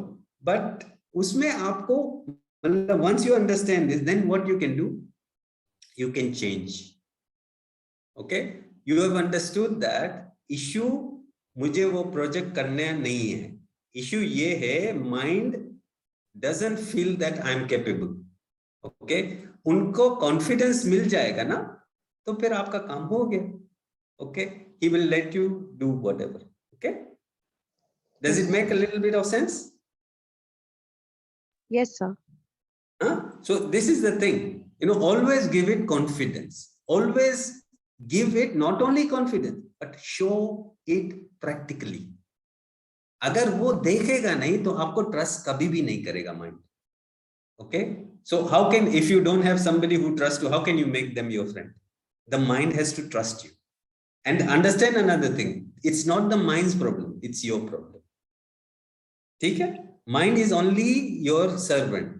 But उसमें आपको, once you understand this, then what you can do, you can change. Okay, you have understood that issue मुझे वो project करना नहीं है, issue ये है mind doesn't feel that I am capable. Okay, उनको कॉन्फिडेंस मिल जाएगा ना, तो फिर आपका काम हो गया। Okay, he will let you do whatever. Okay, does it make a little bit of sense? Yes, sir. So this is the thing, you know, always give it confidence, always give it not only confidence but show it practically. अगर वो देखेगा नहीं तो आपको trust कभी भी नहीं करेगा mind. Okay, so how can, if you don't have somebody who trusts you, how can you make them your friend? The mind has to trust you. And understand another thing, it's not the mind's problem, it's your problem. ठीक है? Mind is only your servant.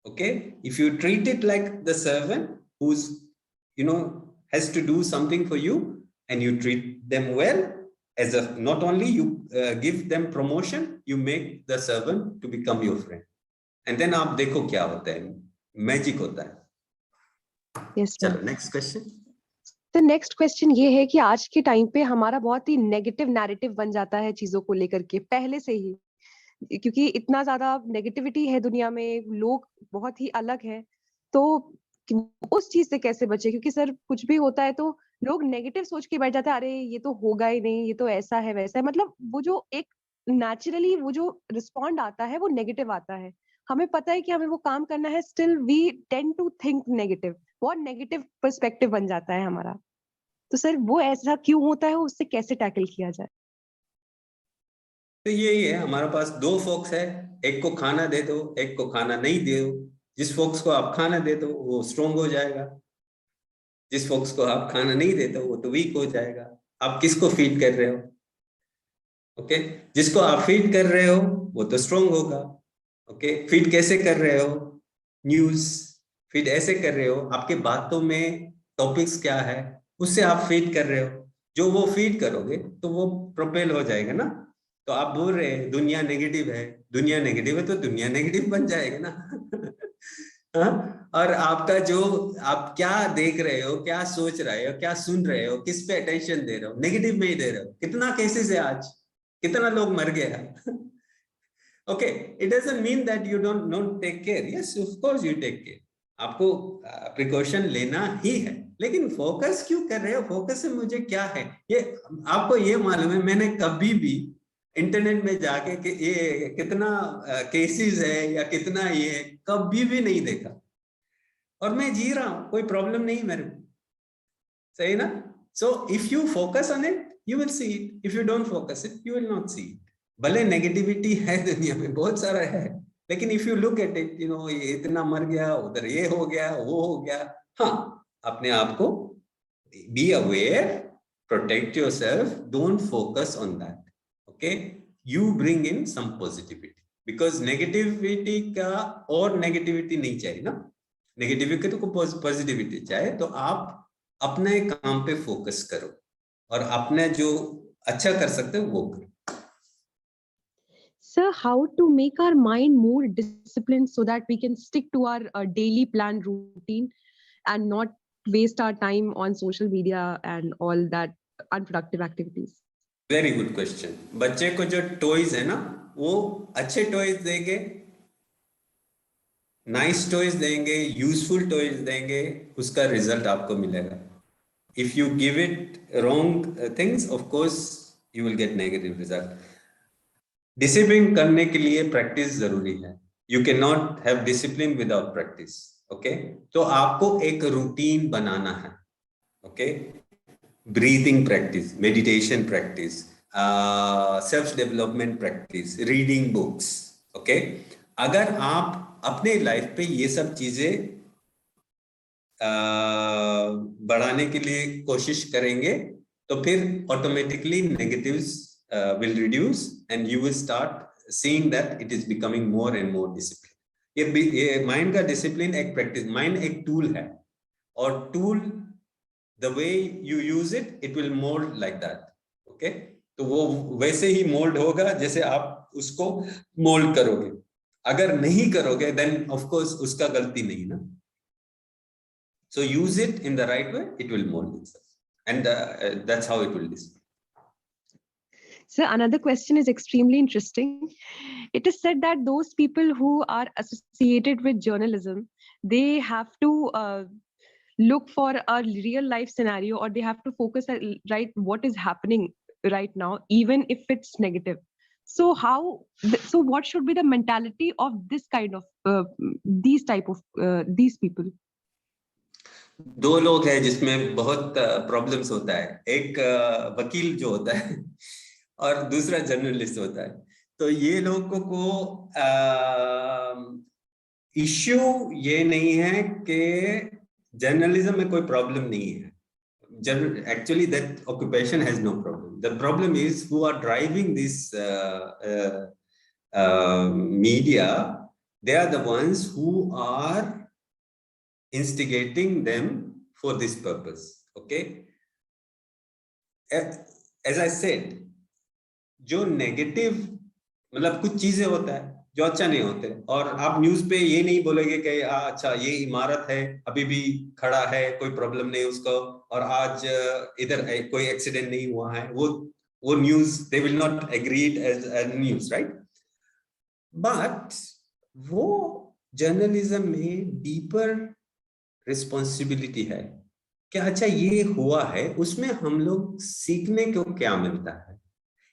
Okay, if you treat it like the servant who's, you know, has to do something for you, and you treat them well, as a, not only you give them promotion, you make the servant to become your friend, and then आप देखो क्या होता है, magic होता है। Yes, sir. चलो next question. तो next question ये है कि आज के टाइम पे हमारा बहुत ही नेगेटिव नैरेटिव बन जाता है चीजों को लेकर के पहले से ही, क्योंकि इतना ज्यादा नेगेटिविटी है दुनिया में, लोग बहुत ही अलग हैं, तो उस चीज से कैसे बचे? क्योंकि सर कुछ भी होता है तो लोग नेगेटिव सोच के बैठ जाते हैं, अरे ये तो होगा ही नहीं, ये तो ऐसा है वैसा है, मतलब वो जो एक नेचुरली वो जो रिस्पॉन्ड आता है वो नेगेटिव आता है। हमें पता है कि हमें वो काम करना है, still we tend to think negative, बहुत नेगेटिव पर्सपेक्टिव बन जाता है हमारा। तो सर वो ऐसा क्यों होता है, उससे कैसे टैकल किया जाए? तो यही है, हमारे पास दो फोक्स है, एक को खाना दे दो, एक को खाना नहीं दे दो। जिस फोक्स को आप खाना दे दो वो स्ट्रोंग हो जाएगा, जिस फोक्स को आप खाना नहीं देते वो तो वीक हो जाएगा। आप किसको फीड कर रहे हो? ओके, जिसको आप फीड कर रहे हो वो तो स्ट्रोंग होगा। ओके, फीड कैसे कर रहे हो? न्यूज फीड ऐसे कर रहे हो, आपके बातों में टॉपिक्स क्या है उससे आप फीड कर रहे हो, जो वो फीड करोगे तो वो प्रोपेल हो जाएगा ना। तो आप बोल रहे हैं दुनिया नेगेटिव है, दुनिया नेगेटिव है तो दुनिया नेगेटिव बन जाएगा ना। हाँ? और आपका जो आप क्या देख रहे हो, क्या सोच रहे हो, क्या सुन रहे हो, किस पे अटेंशन दे रहे हो, नेगेटिव में ही दे रहे हो। कितना केसेस है आज, कितना लोग मर गया। Okay, it doesn't mean that you don't not take care, yes of course you take care, आपको प्रिकॉशन लेना ही है, लेकिन फोकस क्यों कर रहे हो? फोकस से मुझे क्या है, ये आपको ये मालूम है, मैंने कभी भी इंटरनेट में जाके कि ये कितना केसेस है या कितना ये है, कभी भी नहीं देखा, और मैं जी रहा हूं, कोई प्रॉब्लम नहीं मेरे को। सही ना? So if you focus on it you will see it, if you don't focus it you will not see it. भले नेगेटिविटी है दुनिया में बहुत सारा है, लेकिन if you look at it, you know, ये इतना मर गया, उधर ये हो गया, वो हो गया। हाँ, अपने आप को be aware, protect yourself, don't focus on that. Okay, you bring in some positivity, because negativity का और नेगेटिविटी नहीं चाहिए ना, नेगेटिविटी को पॉजिटिविटी चाहिए। तो आप अपने काम पे फोकस करो और अपने जो अच्छा कर सकते हो वो करो। Sir, how to make our mind more disciplined so that we can stick to our daily plan routine and not waste our time on social media and all that unproductive activities? Very good question. बच्चे को जो toys है ना, वो अच्छे toys देंगे, nice toys देंगे, useful toys देंगे, उसका रिजल्ट आपको मिलेगा। If you give it wrong things, of course, you will get negative result. Discipline करने के लिए practice जरूरी है. You cannot have discipline without practice. Okay? तो आपको एक routine बनाना है. Okay? Breathing practice, meditation practice, self-development practice, reading books. Okay? अगर आप अपने लाइफ पे ये सब चीजें बढ़ाने के लिए कोशिश करेंगे तो फिर automatically negatives will reduce and you will start seeing that it is becoming more and more discipline. ये माइंड का डिसिप्लिन एक प्रैक्टिस, माइंड एक टूल है और tool the way you use it, it will mold like that. Okay? तो वो वैसे ही mould होगा जैसे आप उसको मोल्ड करोगे. अगर नहीं करोगे then of course उसका गलती नहीं ना. So use it in the right way, it will mold itself. And that's how it will display. So another question is extremely interesting. It is said that those people who are associated with journalism, they have to look for a real life scenario, or they have to focus at right what is happening right now, even if it's negative. So so what should be the mentality of this kind of these type of these people? दो लोग हैं जिसमें बहुत problems होता है. एक वकील जो होता है और दूसरा जर्नलिस्ट होता है. तो ये लोगों को इश्यू ये नहीं है कि जर्नलिज्म में कोई प्रॉब्लम नहीं है. Actually that occupation has no problem. The problem is who are driving this media. They are the ones who are instigating them for this purpose. Okay? As I said, जो negative मतलब कुछ चीजें होता है जो अच्छा नहीं होते और आप न्यूज पे ये नहीं बोलेंगे कि अच्छा ये इमारत है अभी भी खड़ा है कोई प्रॉब्लम नहीं उसको और आज इधर कोई एक्सीडेंट नहीं हुआ है. वो news they will not agree it as news, right? But वो जर्नलिज्म में डीपर रिस्पॉन्सिबिलिटी है कि अच्छा ये हुआ है, उसमें हम लोग सीखने को क्या मिलता है.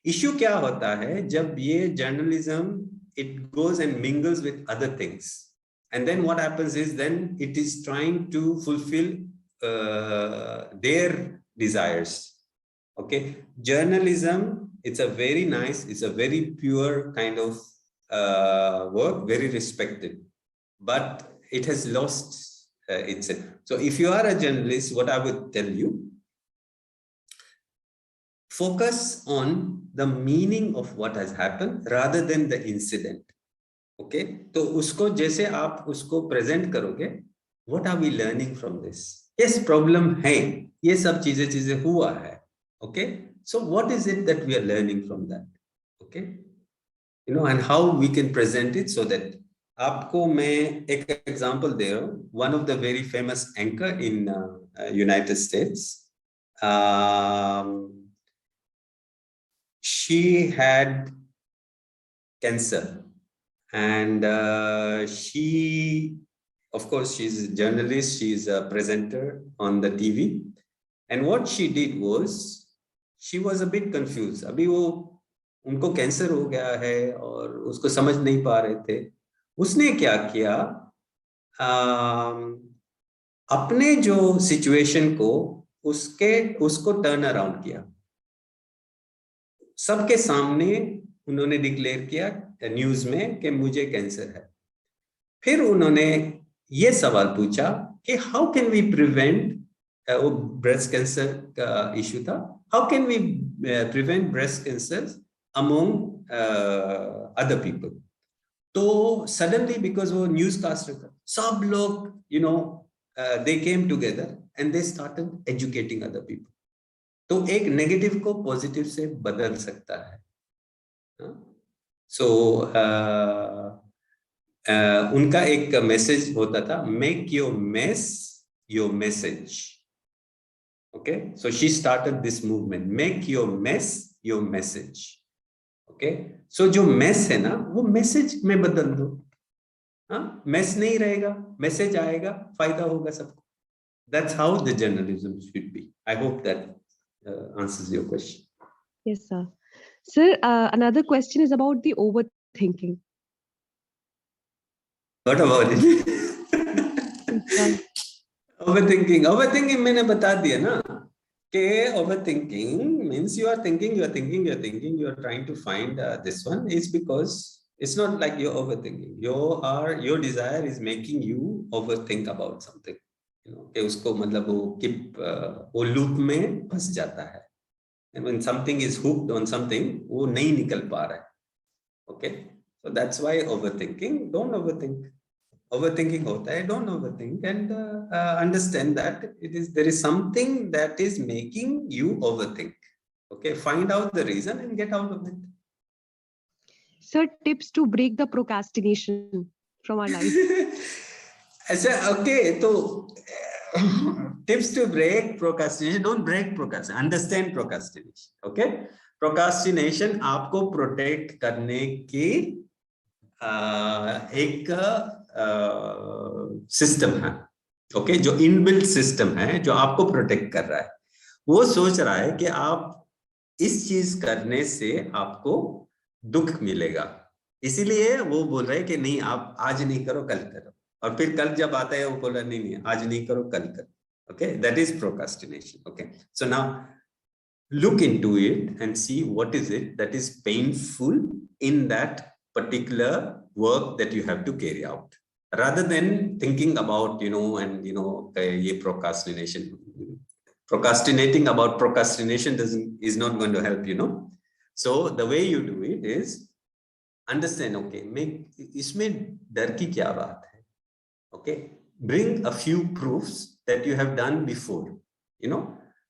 इश्यू क्या होता है जब ये journalism it goes and mingles with other things, and then what happens is then it is trying to fulfill their desires. Okay, journalism, it's a very nice, it's a very pure kind of work, very respected, but it has lost itself. So if you are a journalist, what I would tell you, focus on the meaning of what has happened rather than the incident. Okay? तो उसको जैसे आप उसको present करोगे, what are we learning from this? Yes, problem है, ये सब चीजें हुआ है. Okay? So what is it that we are learning from that? Okay? You know, and how we can present it so that आपको मैं एक example दे रहा हूँ. One of the very famous anchor in United States, she had cancer, and she, of course, she's a journalist, she's a presenter on the TV, and what she did was, she was a bit confused. अभी वो उनको cancer हो गया है और उसको समझ नहीं पा रहे थे. उसने क्या किया, अपने जो सिचुएशन को उसको टर्न अराउंड किया. सबके सामने उन्होंने डिक्लेयर किया न्यूज में कि मुझे कैंसर है. फिर उन्होंने ये सवाल पूछा कि हाउ कैन वी प्रिवेंट, वो ब्रेस्ट कैंसर का इश्यू था, how can we prevent breast cancer among other people. तो सडनली बिकॉज वो न्यूज कास्टर था, सब लोग you know they came together and they started educating other people. तो एक नेगेटिव को पॉजिटिव से बदल सकता है. सो उनका एक मैसेज होता था, make your mess your message. Okay, so she started this movement, make your mess your message. Okay, so जो मेस है ना वो मैसेज में बदल दो. हाँ, मेस नहीं रहेगा, मैसेज आएगा, फायदा होगा सबको. That's how the journalism should be. I hope that answers your question. Yes, sir. Sir, another question is about the overthinking. What about it? Yes, sir. Overthinking मैंने बता दिया ना कि overthinking means you are thinking, you are trying to find this one is because it's not like you're overthinking. Your desire is making you overthink about something. You know कि उसको मतलब वो loop में फंस जाता है. And when something is hooked on something, वो नहीं निकल पा रहा है. Okay, so that's why overthinking. Don't overthink. Overthinking hota hai, don't overthink, and understand that there is something that is making you overthink. Okay, find out the reason and get out of it. Sir, tips to break the procrastination from our life. Okay, so tips to break procrastination. Don't break procrastination. Understand procrastination. Okay, procrastination आपको protect करने की एक system है. Okay, जो inbuilt system है जो आपको protect कर रहा है. वो सोच रहा है कि आप इस चीज करने से आपको दुख मिलेगा, इसीलिए वो बोल रहे हैं कि नहीं आप आज नहीं करो कल करो, और फिर कल जब आता है वो बोल रहा नहीं नहीं आज नहीं करो कल करो. Okay, that is procrastination. Okay, so now look into it and see what is it that is painful in that particular work that you have to carry out, rather than thinking about ye procrastinating about procrastination is not going to help. So the way you do it is understand, okay, isme dar ki kya baat hai. Okay, bring a few proofs that you have done before.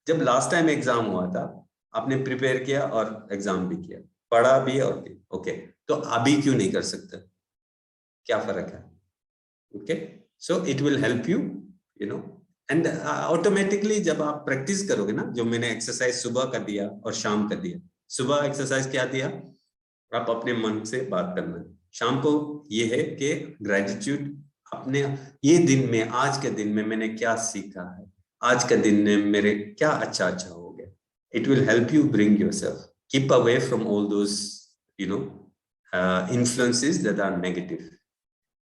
जब last time exam हुआ था आपने prepare किया और exam भी किया, पढ़ा भी और ओके, तो अभी क्यों नहीं कर सकते, क्या फर्क है. Okay, so it will help you and automatically जब आप प्रैक्टिस करोगे ना, जो मैंने एक्सरसाइज सुबह कर दिया और शाम कर दिया. सुबह एक्सरसाइज क्या दिया, आप अपने मन से बात करना है. शाम को ये है कि ग्रेटिट्यूड, अपने ये दिन में, आज के दिन में मैंने क्या सीखा है, आज का दिन में मेरे क्या अच्छा हो गया. It will help you bring yourself, keep away from all those influences that are negative.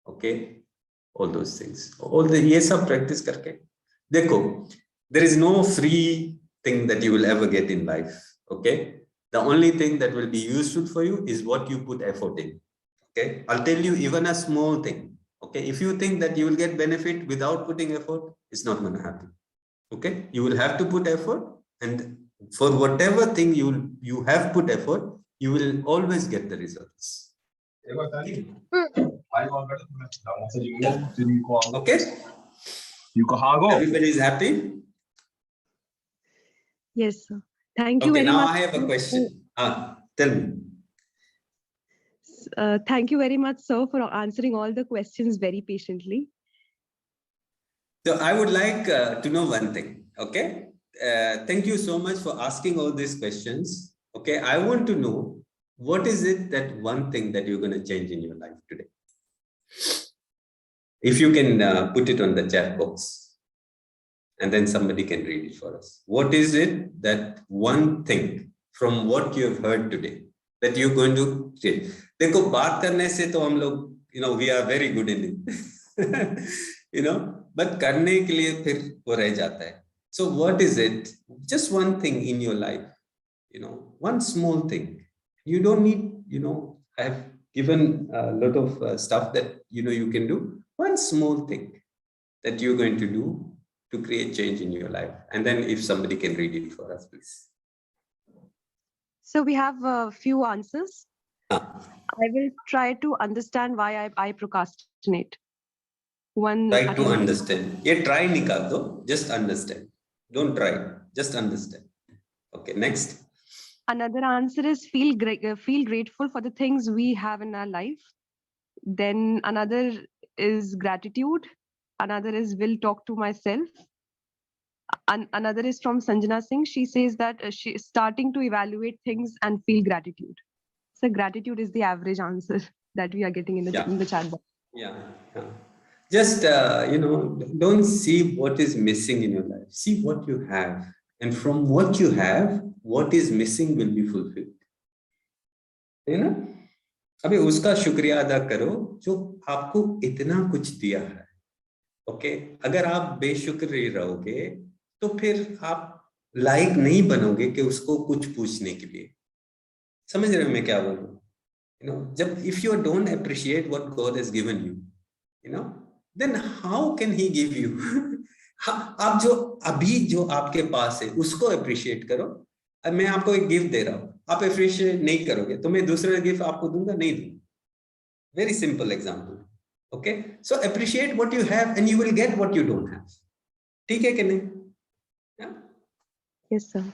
Okay, all those things, ये सब practice करके देखो, there is no free thing that you will ever get in life. Okay, the only thing that will be useful for you is what you put effort in. Okay, I'll tell you even a small thing. Okay, if you think that you will get benefit without putting effort, it's not going to happen. Okay, you will have to put effort, and for whatever thing you have put effort, you will always get the results. Okay, everybody is happy. Yes, sir. Thank you very now much. I have a question. Tell me. Thank you very much, sir, for answering all the questions very patiently. So I would like to know one thing. Okay, thank you so much for asking all these questions. Okay, I want to know, what is it that one thing that you're going to change in your life today? If you can put it on the chat box, and then somebody can read it for us. What is it that one thing from what you have heard today that you're going to change? देखो, बात करने से तो हम लोग we are very good in it. But करने के लिए फिर वो रह जाता है. So what is it? Just one thing in your life, one small thing. You don't need, I have given a lot of stuff that, you can do. One small thing that you're going to do to create change in your life. And then if somebody can read it for us, please. So we have a few answers. I will try to understand why I procrastinate. Try to understand. Yeah, try nikal do. Just understand. Don't try. Just understand. Okay, next. Another answer is feel grateful for the things we have in our life. Then another is gratitude. Another is will talk to myself. Another is from Sanjana Singh. She says that she is starting to evaluate things and feel gratitude. So gratitude is the average answer that we are getting in the chat box. Yeah. Just don't see what is missing in your life. See what you have. And from what you have, what is missing will be fulfilled. है ना? अबे उसका शुक्रिया अदा करो जो आपको इतना कुछ दिया है. ओके, अगर आप बेशुक्र रहोगे तो फिर आप लायक नहीं बनोगे कि उसको कुछ पूछने के लिए. समझ रहे हो मैं क्या बोल रहा हूँ? You know, जब if you don't appreciate what God has given you, you know, then how can He give you? आप जो अभी जो आपके पास है उसको अप्रिशिएट करो. अब मैं आपको एक गिफ्ट दे रहा हूँ, आप अप्रिशिएट नहीं करोगे तो मैं दूसरा गिफ्ट आपको दूंगा नहीं दूंगा. Very simple example. Okay, so appreciate what you have and you will get what you don't have. ठीक है कि नहीं? Yeah? Yes, sir.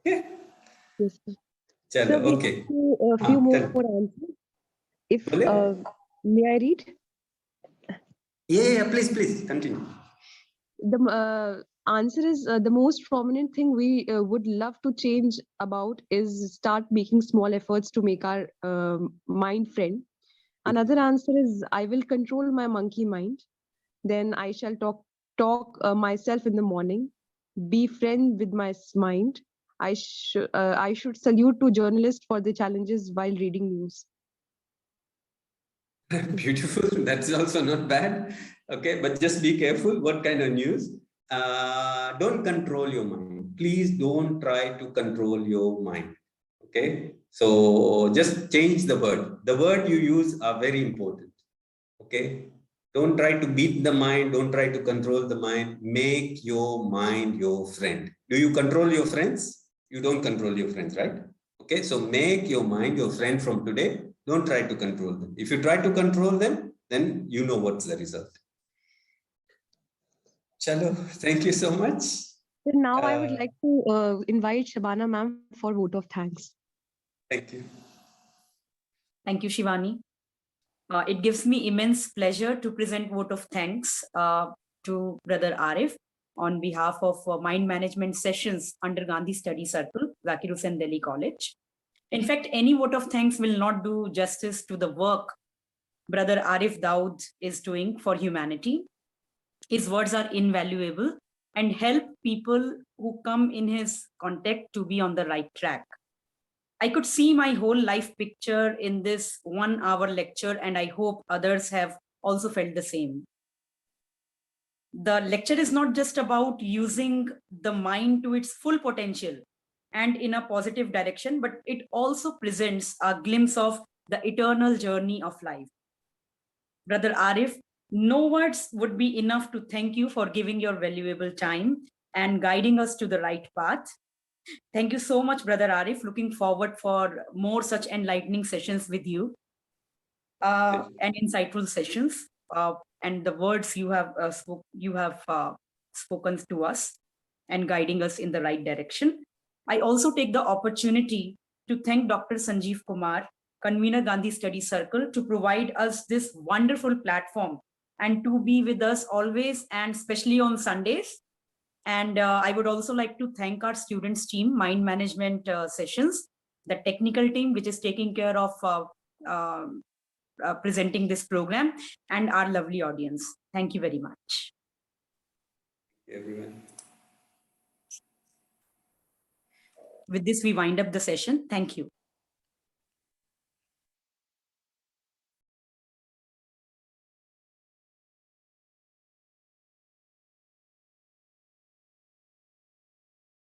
Yeah. Yes, sir. चलो, So we okay. have a few more answers. If बोले? may I read? Yeah, please continue. The answer is the most prominent thing we would love to change about is start making small efforts to make our mind friend. Another answer is I will control my monkey mind. Then I shall talk myself in the morning. Be friend with my mind. I should salute to journalists for the challenges while reading news. Beautiful. That's also not bad. Okay, but just be careful what kind of news. Don't control your mind. Please don't try to control your mind. Okay, so just change the word. The word you use are very important. Okay, don't try to beat the mind. Don't try to control the mind. Make your mind your friend. Do you control your friends? You don't control your friends, right? Okay, so make your mind your friend from today. Don't try to control them. If you try to control them, then you know what's the result. Chalo, thank you so much. So now I would like to invite Shabana ma'am for vote of thanks. Thank you. Thank you, Shivani. It gives me immense pleasure to present vote of thanks to Brother Arif on behalf of mind management sessions under Gandhi Study Circle, Zakir Hussain Delhi College. In fact, any vote of thanks will not do justice to the work Brother Arif Daud is doing for humanity. His words are invaluable and help people who come in his contact to be on the right track. I could see my whole life picture in this 1 hour lecture, and I hope others have also felt the same. The lecture is not just about using the mind to its full potential and in a positive direction, but it also presents a glimpse of the eternal journey of life. Brother Arif, no words would be enough to thank you for giving your valuable time and guiding us to the right path. Thank you so much, Brother Arif. Looking forward for more such enlightening sessions with you and insightful sessions. And the words you have spoken to us and guiding us in the right direction. I also take the opportunity to thank Dr. Sanjeev Kumar, convener Gandhi Study Circle, to provide us this wonderful platform and to be with us always and especially on Sundays. And I would also like to thank our students team, mind management sessions, the technical team, which is taking care of presenting this program, and our lovely audience. Thank you very much. Everyone. With this, we wind up the session. Thank you.